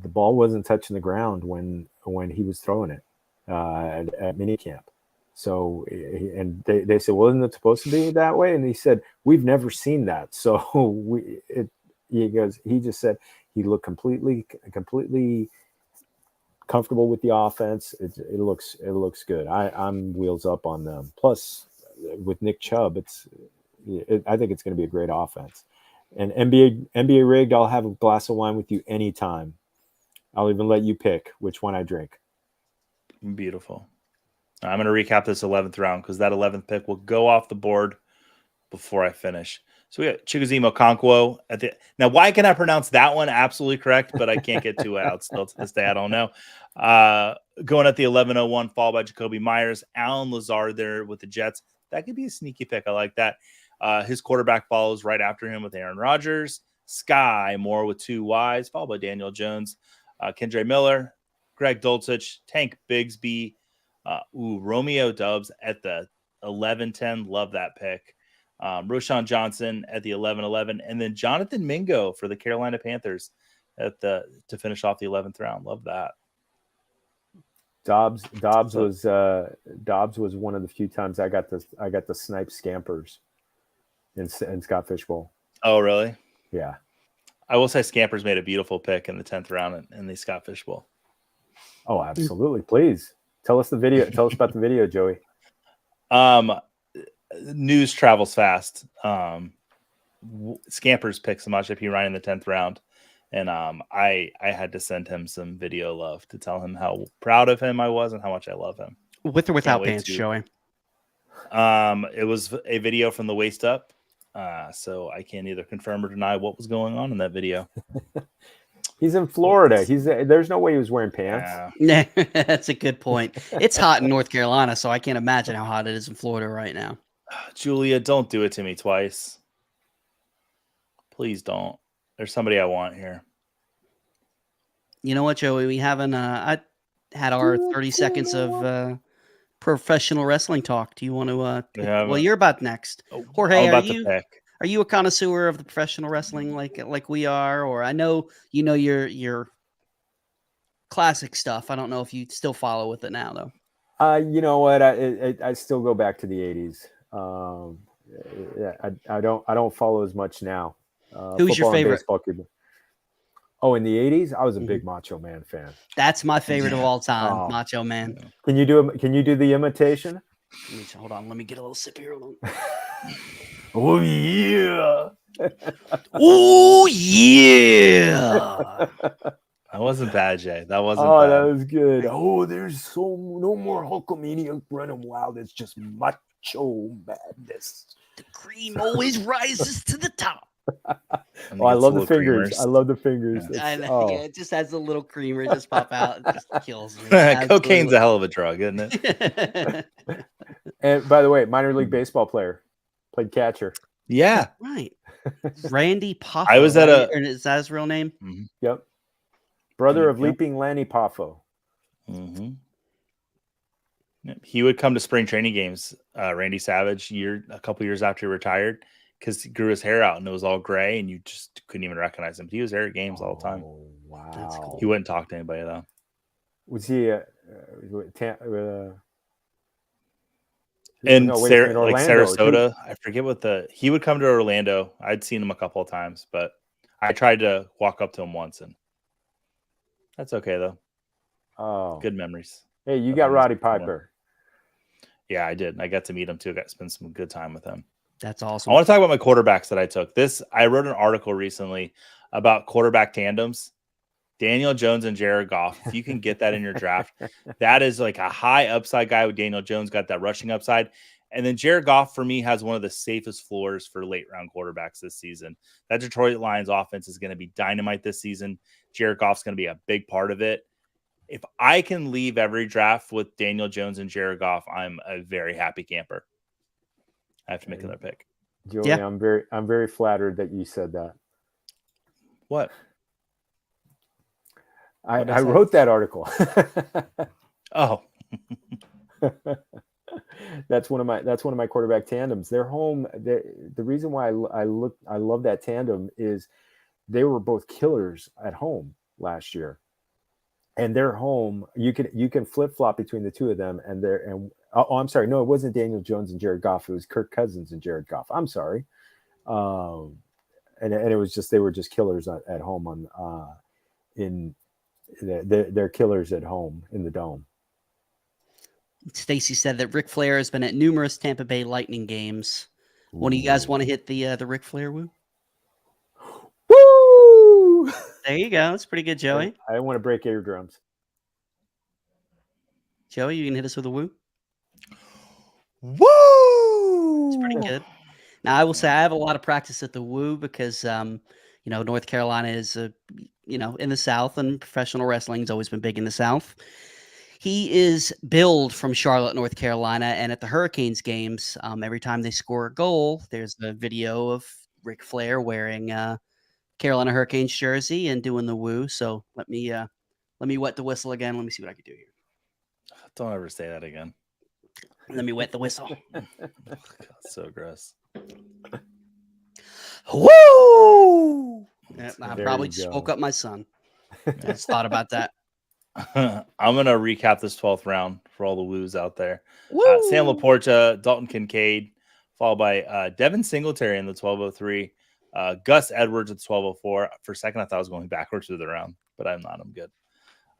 the ball wasn't touching the ground when he was throwing it at minicamp. So, and they said, well, isn't it supposed to be that way? And he said, we've never seen that. So he just said he looked completely comfortable with the offense. It looks good. I'm wheels up on them. Plus with Nick Chubb, I think it's going to be a great offense. And NBA rigged, I'll have a glass of wine with you anytime. I'll even let you pick which one I drink. Beautiful. I'm going to recap this 11th round because that 11th pick will go off the board before I finish. So we got Chigozimo Okonkwo at the. Now, why can I pronounce that one absolutely correct, but I can't get 2 out still to this day? I don't know. Going at the 11:01, followed by Jacoby Myers, Alan Lazard there with the Jets. That could be a sneaky pick. I like that. His quarterback follows right after him with Aaron Rodgers. Sky Moore with 2 Ys, followed by Daniel Jones, Kendre Miller, Greg Dulcich, Tank Bigsby. Romeo Doubs at the 11:10. Love that pick. Roshan Johnson at the 11:11, and then Jonathan Mingo for the Carolina Panthers to finish off the 11th round. Love that. Dobbs was one of the few times I got the snipe scampers in Scott Fishbowl. Oh, really? Yeah. I will say Scampers made a beautiful pick in the 10th round in the Scott Fishbowl. Oh, absolutely. Please tell us the video. Tell us about the video, Joey. News travels fast. Scampers picked Samaje P. Ryan in the 10th round. And I had to send him some video love to tell him how proud of him I was and how much I love him. With or without pants, Joey? It was a video from the waist up. So I can't either confirm or deny what was going on in that video. He's in Florida. There's no way he was wearing pants. Yeah, that's a good point. It's hot in North Carolina, so I can't imagine how hot it is in Florida right now. Julia, don't do it to me twice. Please don't. There's somebody I want here. You know what, Joey? We haven't I had our 30 seconds of professional wrestling talk. Do you want to well, you're about next. Jorge, I'm about to pick. Are you a connoisseur of the professional wrestling like we are? Or I know you know your classic stuff. I don't know if you still follow with it now though. You know what? I still go back to the 80s. I don't follow as much now. Who's your favorite? Oh, in the 80s, I was a big Macho Man fan. That's my favorite of all time, Macho Man. Can you do the imitation? Hold on, let me get a little sip here. Oh yeah. Oh yeah. That wasn't bad, Jay. That wasn't bad. Oh, that was good. Oh, there's no more Hulkamania running wild. It's just macho madness. The cream always rises to the top. Oh, I love the fingers. I love the fingers. Yeah. Yeah, it just has a little creamer just pop out. It just kills me. Cocaine's a hell of a drug, isn't it? And by the way, minor league baseball player, played catcher. Yeah, right. Randy Poffo. I was at is that his real name? Mm-hmm. Yep. Brother of Leaping Lanny Poffo. Mm-hmm. He would come to spring training games, Randy Savage, a couple years after he retired, because he grew his hair out and it was all gray and you just couldn't even recognize him. But he was there at games all the time. Wow. That's cool. He wouldn't talk to anybody though. Was he in Orlando, like Sarasota? I forget he would come to Orlando. I'd seen him a couple of times, but I tried to walk up to him once and that's okay though. Oh, good memories. Hey, you got Roddy Piper. Yeah, I did. I got to meet him too. I got to spend some good time with him. That's awesome. I want to talk about my quarterbacks that I took. I wrote an article recently about quarterback tandems. Daniel Jones and Jared Goff. If you can get that in your draft, that is like a high upside guy with Daniel Jones, got that rushing upside. And then Jared Goff, for me, has one of the safest floors for late round quarterbacks this season. That Detroit Lions offense is going to be dynamite this season. Jared Goff's going to be a big part of it. If I can leave every draft with Daniel Jones and Jared Goff, I'm a very happy camper. I have to make another pick. Joey, yeah. I'm very flattered that you said that. What? I wrote that article. Oh. That's one of my quarterback tandems. They're home. The reason why I love that tandem is they were both killers at home last year. And they're home. You can flip flop between the two of them, I'm sorry, no, it wasn't Daniel Jones and Jared Goff. It was Kirk Cousins and Jared Goff. I'm sorry, and it was just they were just killers at home they're killers at home in the dome. Stacy said that Ric Flair has been at numerous Tampa Bay Lightning games. One of you guys want to hit the Ric Flair woo? Woo! There you go. That's pretty good, Joey. I don't want to break eardrums. Joey, you can hit us with a woo? Woo! It's pretty good. Now, I will say I have a lot of practice at the woo because, North Carolina is, in the South, and professional wrestling has always been big in the South. He is billed from Charlotte, North Carolina, and at the Hurricanes games, every time they score a goal, there's a video of Ric Flair wearing Carolina Hurricanes jersey and doing the woo. So let me wet the whistle again. Let me see what I can do here. Don't ever say that again. Let me wet the whistle. God, so gross. Woo! I probably just woke up my son. I just thought about that. I'm going to recap this 12th round for all the woos out there. Sam Laporta, Dalton Kincaid, followed by Devin Singletary in the 1203. Gus Edwards at 1204. For a second, I thought I was going backwards through the round, but I'm not. I'm good.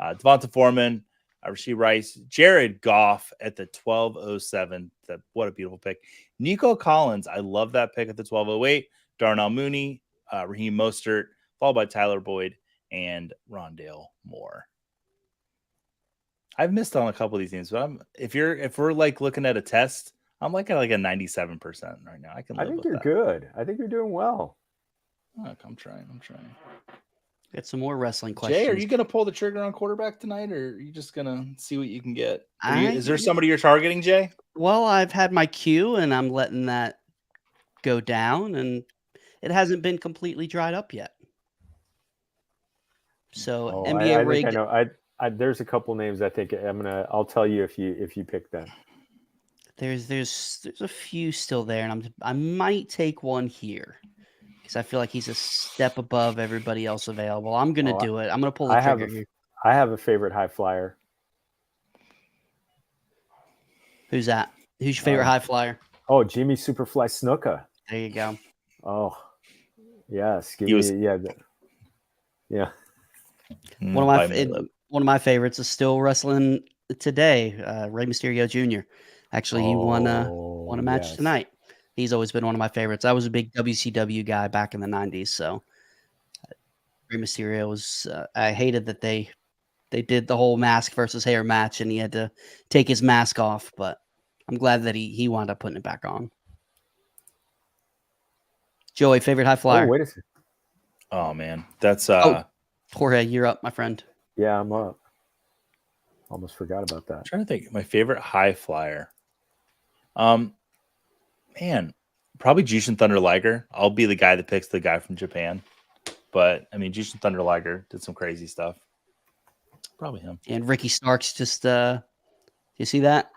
Devonta Foreman, Rashee Rice, Jared Goff at the 1207. What a beautiful pick. Nico Collins, I love that pick at the 1208. Darnell Mooney, Raheem Mostert, followed by Tyler Boyd and Rondale Moore. I've missed on a couple of these teams, but if we're like looking at a test, I'm like at like a 97% right now. I think you're good. I think you're doing well. Look, I'm trying. Get some more wrestling questions. Jay, are you going to pull the trigger on quarterback tonight, or are you just going to see what you can get? Is there somebody you're targeting, Jay? Well, I've had my cue, and I'm letting that go down, and it hasn't been completely dried up yet. So Oh, NBA I rig. think I know. There's a couple names I think I'll tell you if you pick them. There's a few still there, and I might take one here because I feel like he's a step above everybody else available. I'm gonna do it. I'm gonna pull the trigger here. I have a favorite high flyer. Who's that? Who's your favorite high flyer? Oh, Jimmy Superfly Snuka. There you go. Oh, yes. Yeah. One of my favorites is still wrestling today. Rey Mysterio Jr. Actually, he won a match tonight. He's always been one of my favorites. I was a big WCW guy back in the 90s, so Rey Mysterio was. I hated that they did the whole mask versus hair match, and he had to take his mask off. But I'm glad that he wound up putting it back on. Joey, favorite high flyer? Oh, wait a second. Oh man, that's Jorge, you're up, my friend. Yeah, I'm up. Almost forgot about that. I'm trying to think. My favorite high flyer. Man, probably Jushin Thunder Liger. I'll be the guy that picks the guy from Japan. But I mean, Jushin Thunder Liger did some crazy stuff. Probably him. And Ricky Starks just you see that?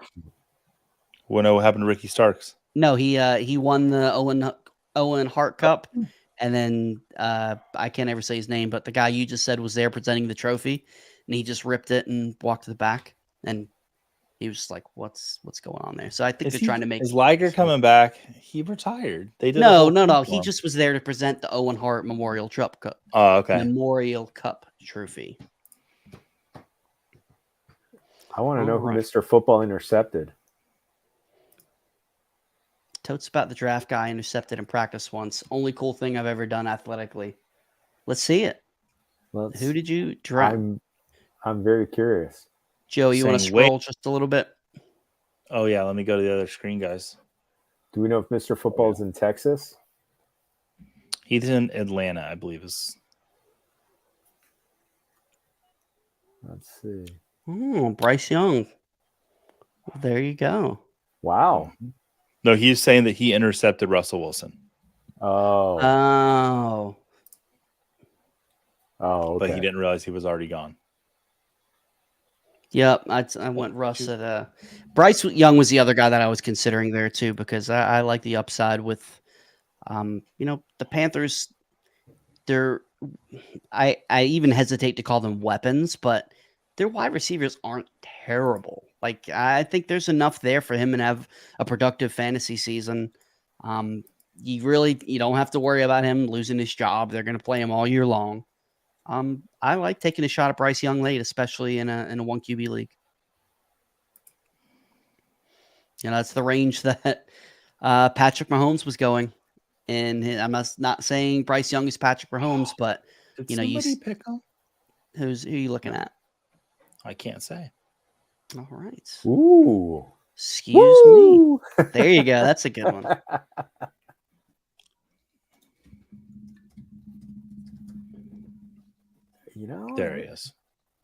What happened to Ricky Starks? No, he won the Owen Hart Cup, and then I can't ever say his name, but the guy you just said was there presenting the trophy, and he just ripped it and walked to the back, and he was like, "What's going on there?" So I think they're trying to make. Is Liger coming back? He retired. They did no. He just was there to present the Owen Hart Memorial Cup. Oh, okay. Memorial Cup trophy. I want to know who Mr. Football intercepted. Totes about the draft guy intercepted in practice once. Only cool thing I've ever done athletically. Let's see it. Who did you draft? I'm very curious. Joe, you want to scroll just a little bit? Oh yeah, let me go to the other screen, guys. Do we know if Mr. Football's in Texas? He's in Atlanta, I believe. Let's see. Oh, Bryce Young. Well, there you go. Wow. No, he's saying that he intercepted Russell Wilson. Oh. Okay. But he didn't realize he was already gone. Yep, I went Russ at Bryce Young was the other guy that I was considering there too, because I like the upside with the Panthers. I even hesitate to call them weapons, but their wide receivers aren't terrible. Like, I think there's enough there for him to have a productive fantasy season. You don't have to worry about him losing his job. They're going to play him all year long. I like taking a shot at Bryce Young late, especially in a 1 QB league. That's the range that Patrick Mahomes was going. And I'm not saying Bryce Young is Patrick Mahomes, but Did somebody pick him? Who are you looking at? I can't say. All right. Ooh. Excuse me. There you go. That's a good one. There he is.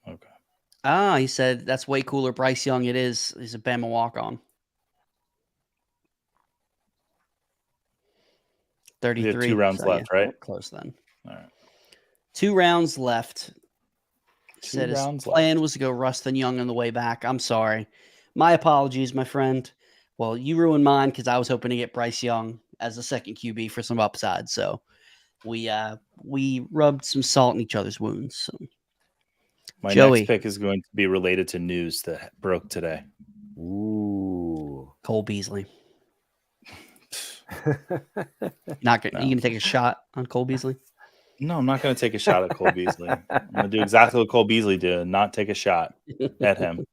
Okay. He said that's way cooler. Bryce Young, it is. He's a Bama walk-on. 33. 2 rounds left, right? Close then. All right. 2 rounds left. Said his plan left. was to go Rustin Young on the way back. I'm sorry. My apologies, my friend. Well, you ruined mine because I was hoping to get Bryce Young as a second QB for some upside. So we rubbed some salt in each other's wounds. So. My Joey. next pick is going to be related to news that broke today. Ooh. Cole Beasley. You gonna take a shot on Cole Beasley? No, I'm not going to take a shot at Cole Beasley. I'm going to do exactly what Cole Beasley did and not take a shot at him.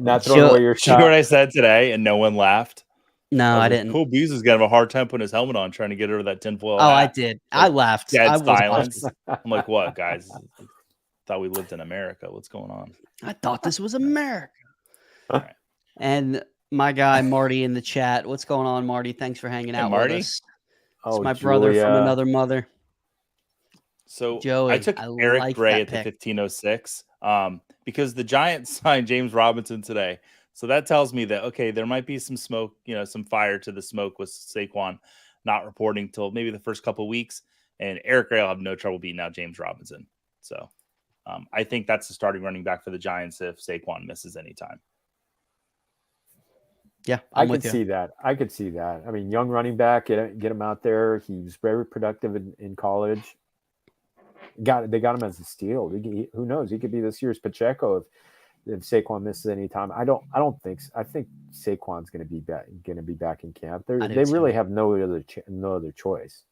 Not throwing away your shot. You hear what I said today and no one laughed? No, I didn't. Cole Beasley's got a hard time putting his helmet on trying to get rid of that tinfoil hat. I did. I laughed. Dead silence. I'm like, what, guys? Thought we lived in America. What's going on? I thought this was America. All right. And my guy Marty in the chat. What's going on, Marty? Thanks for hanging out Marty? with us. It's my brother from another mother. So Joey, I took Eric Gray at the 1506 because the Giants signed James Robinson today. So that tells me that, okay, there might be some smoke, some fire to the smoke with Saquon not reporting till maybe the first couple of weeks. and Eric Gray will have no trouble beating out James Robinson. So I think that's the starting running back for the Giants if Saquon misses any time. Yeah, I could see that. I could see that. I mean, young running back, get him out there. He was very productive in college. They got him as a steal. Who knows? He could be this year's Pacheco if Saquon misses any time. I don't think. I think Saquon's going to be back in camp. They really have no other choice.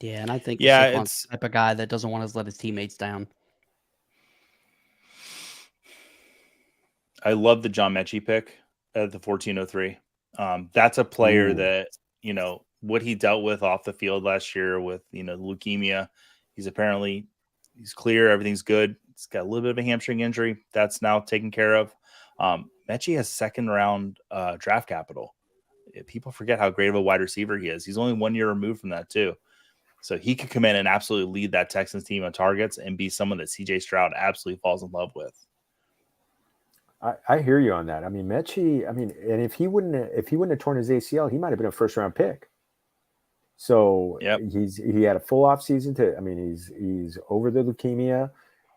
Yeah, and I think Saquon's the type of guy that doesn't want to let his teammates down. I love the John Mechie pick at the 1403. That's a player that, what he dealt with off the field last year with, leukemia. He's clear. Everything's good. He's got a little bit of a hamstring injury. That's now taken care of. Mechie has second round draft capital. People forget how great of a wide receiver he is. He's only 1 year removed from that too. So he could come in and absolutely lead that Texans team on targets and be someone that CJ Stroud absolutely falls in love with. I hear you on that. I mean, Mechie, and if he wouldn't have torn his ACL, he might have been a first round pick. So he had a full off season he's over the leukemia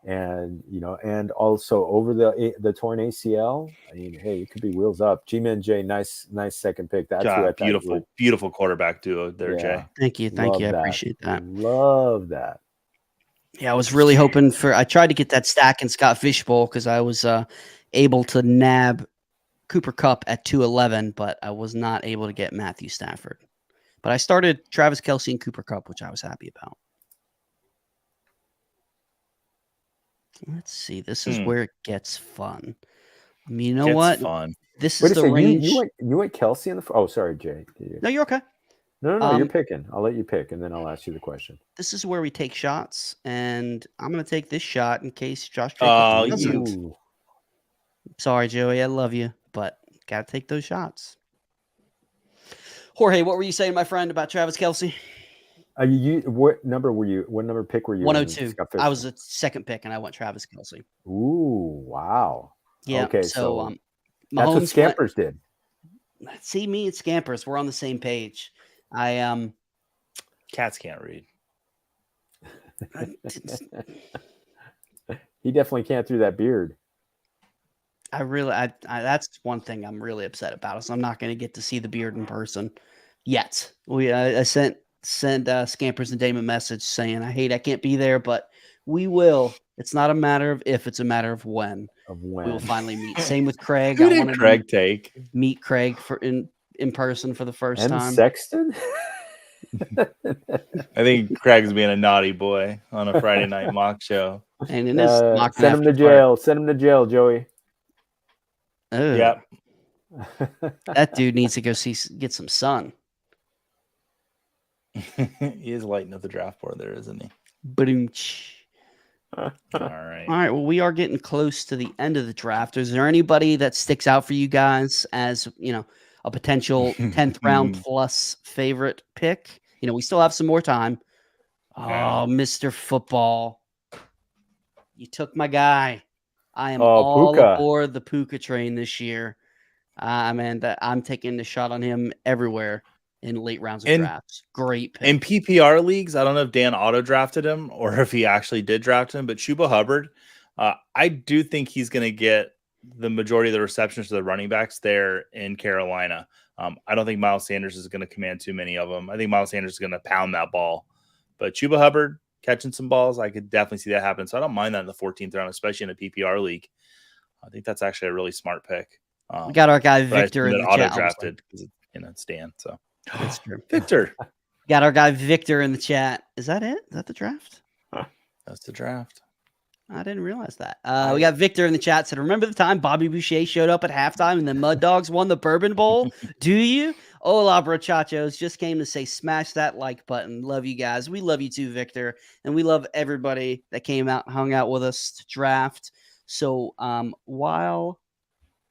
and also over the torn ACL. I mean, hey, it could be wheels up. G-Man J, nice second pick. That's beautiful quarterback duo there, Jay. Thank you. I appreciate that. Love that. Yeah, I was really hoping I tried to get that stack in Scott Fishbowl because I was able to nab Cooper Kupp at 211, but I was not able to get Matthew Stafford. But I started Travis Kelce and Cooper Kupp, which I was happy about. Let's see. This is where it gets fun. I mean, you know what? Fun. This is the range. You went Kelce in the. Oh, sorry, Jay. No, you're okay. No, you're picking. I'll let you pick, and then I'll ask you the question. This is where we take shots, and I'm going to take this shot in case Josh Jacobs doesn't. Sorry, Joey. I love you, but got to take those shots. Jorge, what were you saying, my friend, about Travis Kelce? What number pick were you? 102. I was a second pick, and I went Travis Kelce. Ooh, wow. Yeah. Okay, so that's what Scampers did. See, me and Scampers, we're on the same page. Cats can't read. He definitely can't through that beard. That's one thing I'm really upset about. So I'm not going to get to see the beard in person yet. I sent Scampers and Dame a message saying, I can't be there, but we will. It's not a matter of if, it's a matter of when. We will finally meet. Same with Craig. Who did Craig take? Meet Craig in person for the first time. Sexton? I think Craig's being a naughty boy on a Friday night mock show. And in this mock send him to jail. Send him to jail, Joey. Yep. That dude needs to go get some sun. He is lighting up the draft board there, isn't he? All right. Well, we are getting close to the end of the draft. Is there anybody that sticks out for you guys as, a potential 10th round plus favorite pick? We still have some more time. Oh, Mr. Football. You took my guy. I am all aboard the Puka train this year. I'm taking the shot on him everywhere in late rounds of drafts. Great pick. In PPR leagues, I don't know if Dan auto drafted him or if he actually did draft him, but Chuba Hubbard, I do think he's going to get the majority of the receptions to the running backs there in Carolina. I don't think Miles Sanders is going to command too many of them. I think Miles Sanders is going to pound that ball. But Chuba Hubbard catching some balls, I could definitely see that happen. So I don't mind that in the 14th round, especially in a PPR league. I think that's actually a really smart pick. We got our guy Victor in the auto chat. Drafted because it's Dan. So that's true. Victor. Got our guy Victor in the chat. Is that it? Is that the draft? That's the draft. I didn't realize that. We got Victor in the chat. Said, remember the time Bobby Boucher showed up at halftime and the Mud Dogs won the Bourbon Bowl? Do you? Hola, brachachos. Just came to say smash that like button. Love you guys. We love you too, Victor. And we love everybody that came out and hung out with us to draft. So all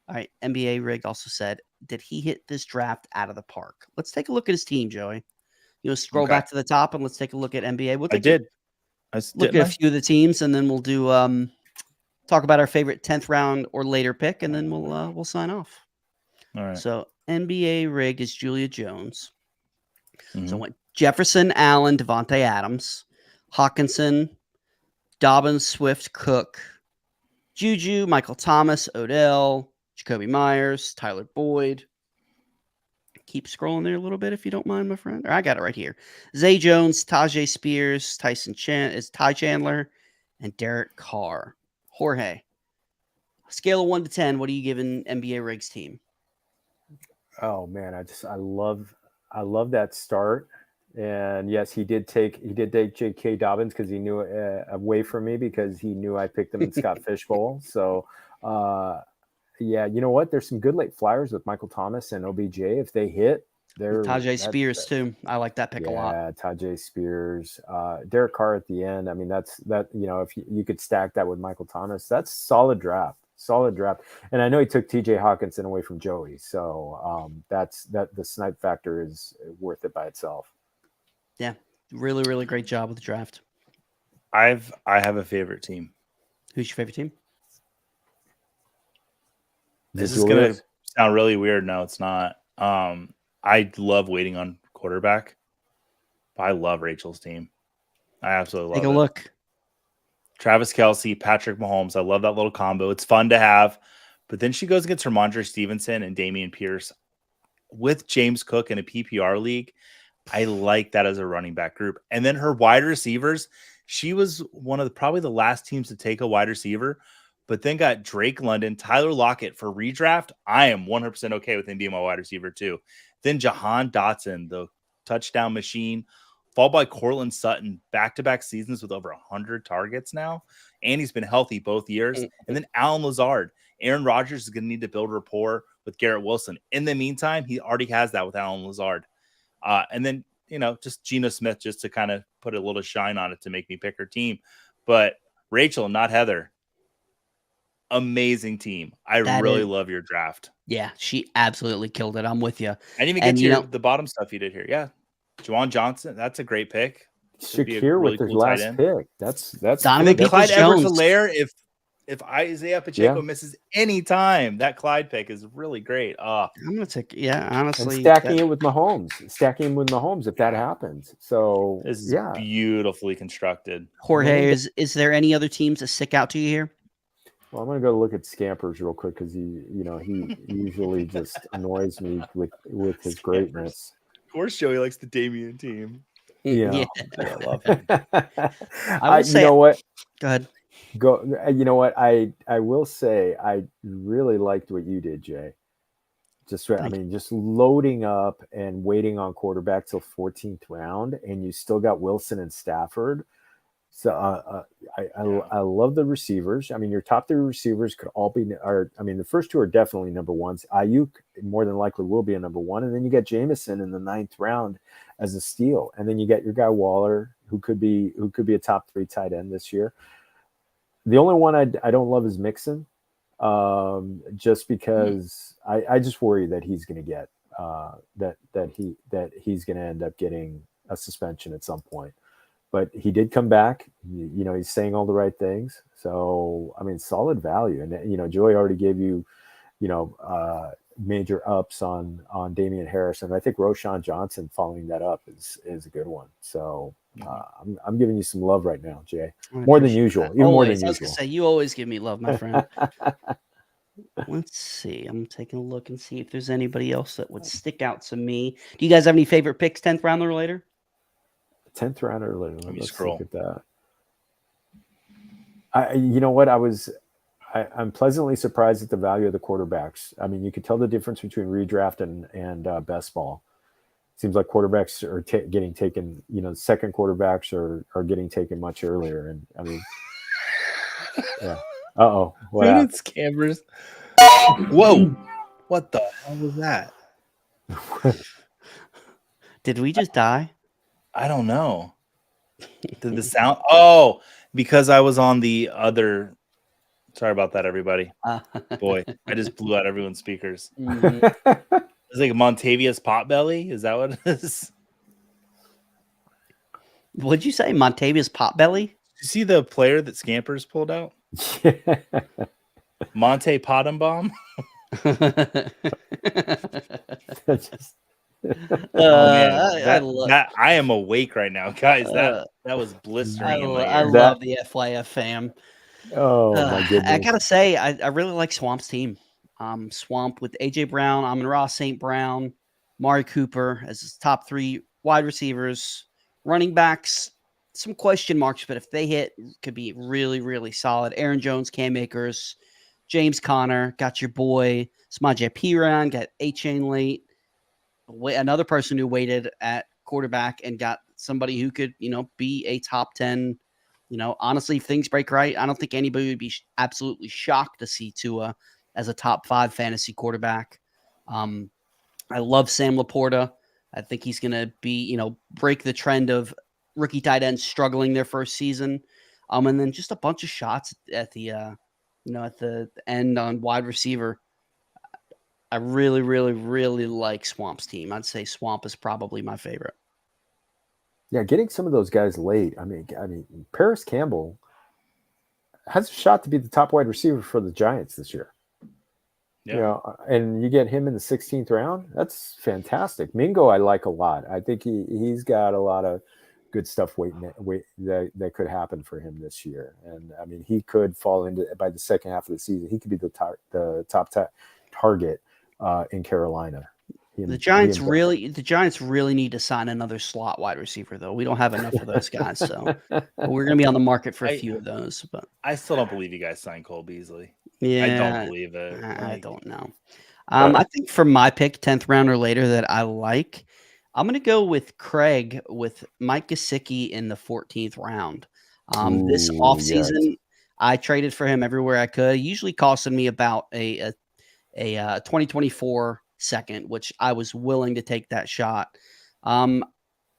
right, NBA Rig also said, did he hit this draft out of the park? Let's take a look at his team, Joey. Scroll back to the top and let's take a look at NBA. I did. Look at a few of the teams, and then we'll do talk about our favorite 10th round or later pick, and then we'll sign off. All right. So NBA Rig is Julia Jones. So I went Jefferson, Allen, Devontae Adams, Hawkinson, Dobbins, Swift, Cook, Juju, Michael Thomas, Odell, Jacoby Myers, Tyler Boyd. Keep scrolling there a little bit if you don't mind, my friend. Or I got it right here. Zay Jones, Tajay Spears, Ty Chandler, and Derek Carr. Jorge, scale of 1 to 10, what are you giving NBA Riggs team? Oh man, I love that start. And yes, he did take J.K. Dobbins because he knew away from me because he knew I picked him in Scott Fishbowl. So yeah, you know what? There's some good late flyers with Michael Thomas and OBJ. If they hit, Tajay Spears too. I like that pick a lot. Yeah, Tajay Spears, Derek Carr at the end. I mean, that if you could stack that with Michael Thomas, that's solid draft. And I know he took TJ Hawkinson away from Joey, so the snipe factor is worth it by itself. Yeah, really, really great job with the draft. I have a favorite team. Who's your favorite team? This is gonna sound really weird. No, it's not. I love waiting on quarterback. I love Rachel's team. I absolutely love it. Take a look. Travis Kelce, Patrick Mahomes. I love that little combo. It's fun to have. But then she goes against Ramondre Stevenson and Dameon Pierce with James Cook in a PPR league. I like that as a running back group. And then her wide receivers, she was one of probably the last teams to take a wide receiver, but then got Drake London, Tyler Lockett for redraft. I am 100% okay with him being my wide receiver too. Then Jahan Dotson, the touchdown machine, followed by Cortland Sutton, back-to-back seasons with over 100 targets now. And he's been healthy both years. And then Alan Lazard. Aaron Rodgers is going to need to build rapport with Garrett Wilson. In the meantime, he already has that with Alan Lazard. And then, just Geno Smith just to kind of put a little shine on it to make me pick her team. But Rachel, not Heather. Amazing team. I really love your draft. Yeah, she absolutely killed it. I'm with you. I didn't even get to the bottom stuff you did here. Yeah. Juwan Johnson, that's a great pick. Shakir with his last pick. That's Donovan Clyde Peoples-Jones. Edwards-Helaire, if Isaiah Pacheco misses any time, that Clyde pick is really great. I'm gonna take honestly. And stacking it with Mahomes if that happens. So this is beautifully constructed. Jorge, is there any other teams that stick out to you here? Well, I'm gonna go look at Scampers real quick because he usually just annoys me with his greatness. Of course, Joey likes the Damien team. Yeah. I love him. You know what? Go ahead. You know what? I will say I really liked what you did, Jay. Just loading up and waiting on quarterback till 14th round, and you still got Wilson and Stafford. So I love the receivers. I mean, your top 3 receivers could all be, the first 2 are definitely number ones. Ayuk more than likely will be a number 1, and then you get Jameson in the 9th round as a steal, and then you get your guy Waller, who could be a top 3 tight end this year. The only one I don't love is Mixon, just because I just worry that he's going to get that he's going to end up getting a suspension at some point. But he did come back. He's saying all the right things. So, solid value. And, Joey already gave you, major ups on Damian Harris. And I think Roshan Johnson following that up is a good one. So I'm giving you some love right now, Jay. More than usual. Even more than usual. I was going to say, you always give me love, my friend. Let's see. I'm taking a look and see if there's anybody else that would stick out to me. Do you guys have any favorite picks 10th round or later? 10th round or later. Let's scroll. Look at that. You know what? I'm pleasantly surprised at the value of the quarterbacks. I mean, you could tell the difference between redraft and best ball. Seems like quarterbacks are getting taken. Second quarterbacks are getting taken much earlier. And I mean, yeah. Uh-oh. What happened? Scammers. Whoa! What the hell was that? Did we just die? I don't know. Did the sound? Oh, because I was on the other. Sorry about that, everybody. Boy, I just blew out everyone's speakers. Mm-hmm. It's like Montavious Potbelly. Is that what it is? What'd you say, Montavious Potbelly? Did you see the player that Scampers pulled out? Monte Pottenbaum. Oh man, I I am awake right now, guys. That was blistering in my ear. love the FYF fam. Oh my goodness. I gotta say, I really like Swamp's team. Swamp with AJ Brown, Amon-Ra St. Brown, Mari Cooper as his top 3 wide receivers, running backs, some question marks, but if they hit, could be really, really solid. Aaron Jones, Cam Akers, James Conner, got your boy Samaje Perine, got A-Chain late. Another person who waited at quarterback and got somebody who could, be a top 10. Honestly, if things break right, I don't think anybody would be absolutely shocked to see Tua as a top 5 fantasy quarterback. I love Sam Laporta. I think he's going to be, break the trend of rookie tight ends struggling their first season. And then just a bunch of shots at the, at the end on wide receiver. I really, really, really like Swamp's team. I'd say Swamp is probably my favorite. Yeah, getting some of those guys late. I mean, Paris Campbell has a shot to be the top wide receiver for the Giants this year. Yeah. And you get him in the 16th round. That's fantastic. Mingo, I like a lot. I think he's got a lot of good stuff that could happen for him this year. And I mean, he could fall into by the second half of the season. He could be the top target in Carolina. The Giants really need to sign another slot wide receiver, though. We don't have enough of those guys, so we're going to be on the market for a few of those. But I still don't believe you guys signed Cole Beasley. Yeah, I don't believe it. I don't know. I think for my pick, 10th round or later, that I like, I'm going to go with Craig with Mike Gesicki in the 14th round. This offseason, I traded for him everywhere I could. It usually costing me about a 2024 second, which I was willing to take that shot.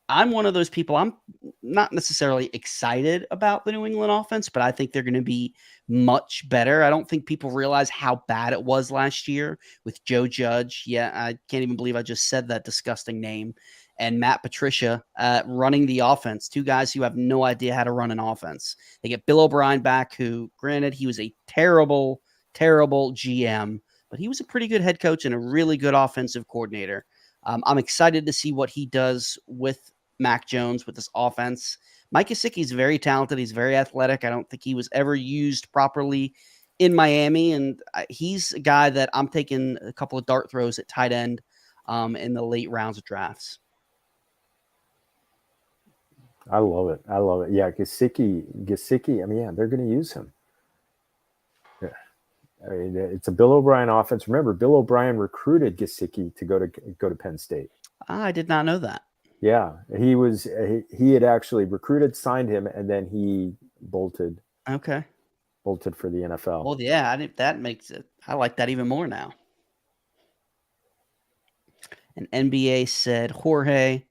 I'm one of those people. I'm not necessarily excited about the New England offense, but I think they're going to be much better. I don't think people realize how bad it was last year with Joe Judge. Yeah, I can't even believe I just said that disgusting name. And Matt Patricia running the offense, 2 guys who have no idea how to run an offense. They get Bill O'Brien back, who, granted, he was a terrible, terrible GM, but he was a pretty good head coach and a really good offensive coordinator. I'm excited to see what he does with Mac Jones with this offense. Mike Gesicki is very talented. He's very athletic. I don't think he was ever used properly in Miami, and he's a guy that I'm taking a couple of dart throws at tight end in the late rounds of drafts. I love it. Yeah, Gesicki. I mean, yeah, they're going to use him. Yeah. I mean, it's a Bill O'Brien offense. Remember, Bill O'Brien recruited Gesicki to go to Penn State. I did not know that. Yeah, he had actually recruited, signed him, and then he bolted. Okay. Bolted for the NFL. Well, yeah, that makes it. I like that even more now. And NBA said, Jorge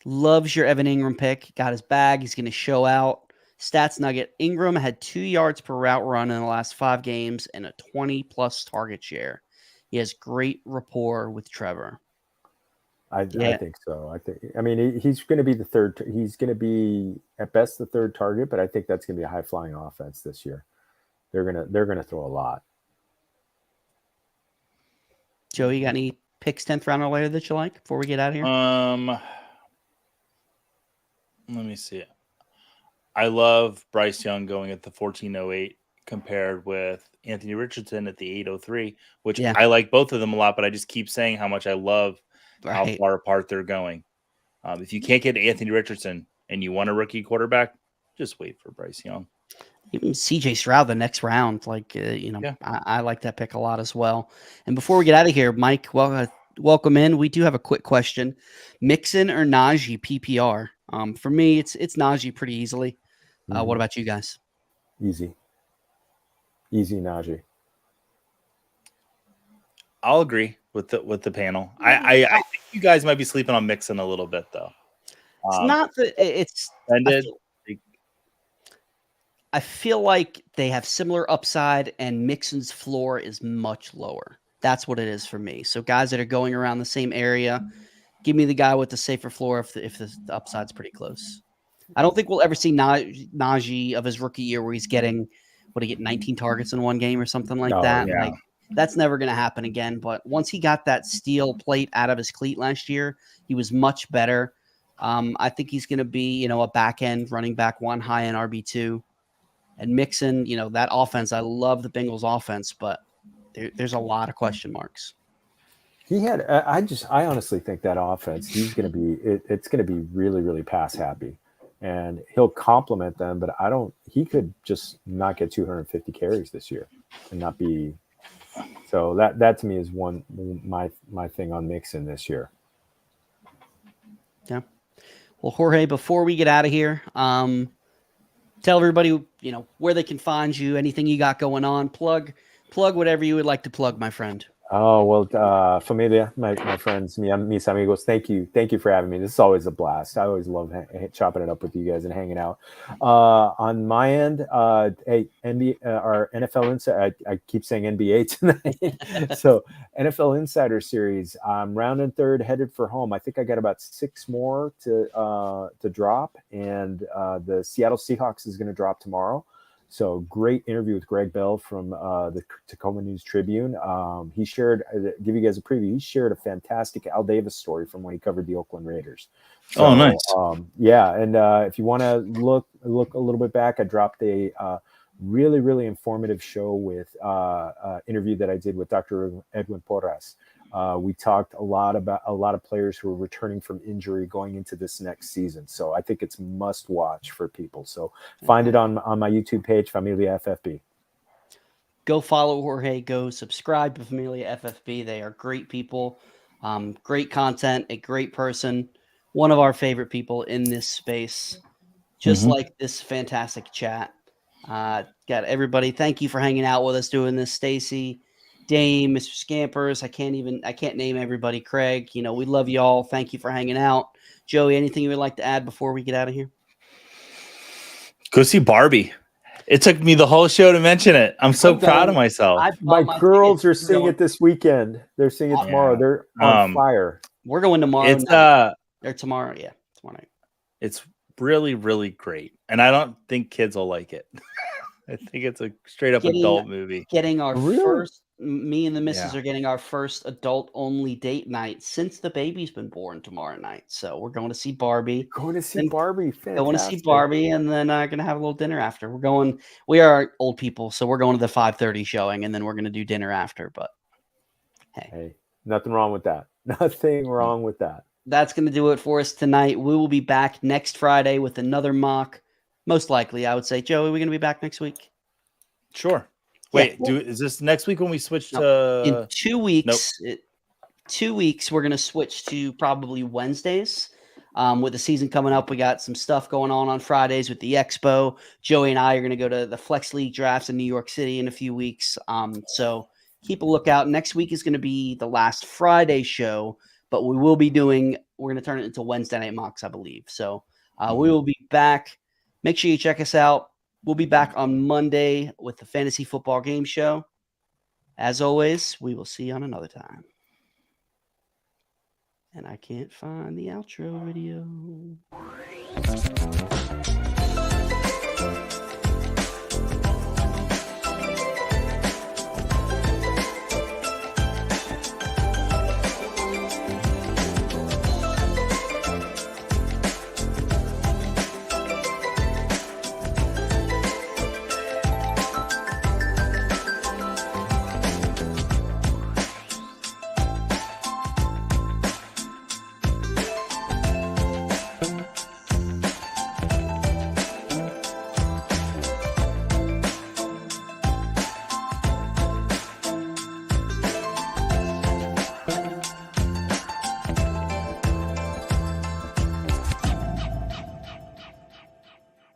loves your Evan Ingram pick. Got his bag. He's going to show out. Stats nugget. Ingram had 2 yards per route run in the last 5 games and a 20-plus target share. He has great rapport with Trevor. I think so. I mean, he's going to be the third. He's going to be at best the third target, but I think that's going to be a high flying offense this year. They're gonna throw a lot. Joe, you got any picks 10th round or later that you like before we get out of here? Let me see. I love Bryce Young going at the 1408 compared with Anthony Richardson at the 803, which I like both of them a lot, but I just keep saying how much I love how far apart they're going. If you can't get Anthony Richardson and you want a rookie quarterback, just wait for Bryce Young. Even CJ Stroud the next round, I like that pick a lot as well. And before we get out of here, Mike, welcome in. We do have a quick question: Mixon or Najee PPR? For me, it's Najee pretty easily. What about you guys? Easy Najee. I'll agree with the panel. I think you guys might be sleeping on Mixon a little bit, though. It's not that it's ended. I feel like they have similar upside, and Mixon's floor is much lower. That's what it is for me. So guys that are going around the same area, give me the guy with the safer floor if the upside's pretty close. I don't think we'll ever see Najee of his rookie year where he's getting, 19 targets in one game or something like that. Yeah. Like That's never going to happen again. But once he got that steel plate out of his cleat last year, he was much better. I think he's going to be, a back end running back one, high end RB2. And Mixon, that offense, I love the Bengals offense, but there's a lot of question marks. He had, I honestly think that offense, it's going to be really, really pass happy, and he'll complement them. But he could just not get 250 carries this year and not be. So that to me is my thing on Mixon this year. Yeah. Well, Jorge, before we get out of here, tell everybody, where they can find you, anything you got going on, plug whatever you would like to plug, my friend. Oh, well, familia, my friends, mis amigos, thank you for having me. This is always a blast. I always love chopping it up with you guys and hanging out. On my end, hey, NBA, our NFL Insider, I keep saying NBA tonight. So NFL Insider Series, I'm rounding third, headed for home. I think I got about 6 more to drop, and the Seattle Seahawks is going to drop tomorrow. So great interview with Greg Bell from the Tacoma News Tribune. He shared, give you guys a preview, he shared a fantastic Al Davis story from when he covered the Oakland Raiders. So, oh, nice. Yeah, and if you want to look a little bit back, I dropped a really, really informative show with interview that I did with Dr. Edwin Porras. We talked a lot about a lot of players who are returning from injury going into this next season. So I think it's must watch for people. So find it on my YouTube page, Familia FFB. Go follow Jorge. Go subscribe to Familia FFB. They are great people, great content, a great person, one of our favorite people in this space, just like this fantastic chat. Got everybody. Thank you for hanging out with us doing this, Stacy, Dame, Mr. Scampers. I can't name everybody. Craig, we love you all. Thank you for hanging out. Joey, anything you would like to add before we get out of here? Go see Barbie. It took me the whole show to mention it. I'm so proud of myself. My girls are seeing it this weekend. They're seeing it tomorrow. Yeah. They're on fire. We're going tomorrow. It's tomorrow night. It's really, really great. And I don't think kids will like it. I think it's a straight up adult movie. Getting our first, me and the missus are getting our first adult only date night since the baby's been born tomorrow night. So we're going to see Barbie. Going to see Barbie. Fantastic. Going to see Barbie, and then going to have a little dinner after. We are old people, so we're going to the 5:30 showing, and then we're going to do dinner after. But hey, nothing wrong with that. Nothing wrong with that. That's going to do it for us tonight. We will be back next Friday with another mock. Most likely, I would say. Joey, are we going to be back next week? Sure. Wait, is this next week when we switch to? In 2 weeks, 2 weeks, we're going to switch to probably Wednesdays. With the season coming up, we got some stuff going on Fridays with the Expo. Joey and I are going to go to the Flex League drafts in New York City in a few weeks. So keep a lookout. Next week is going to be the last Friday show, but we're going to turn it into Wednesday night mocks, I believe. So we will be back. Make sure you check us out. We'll be back on Monday with the Fantasy Football Game Show. As always, we will see you on another time. And I can't find the outro video.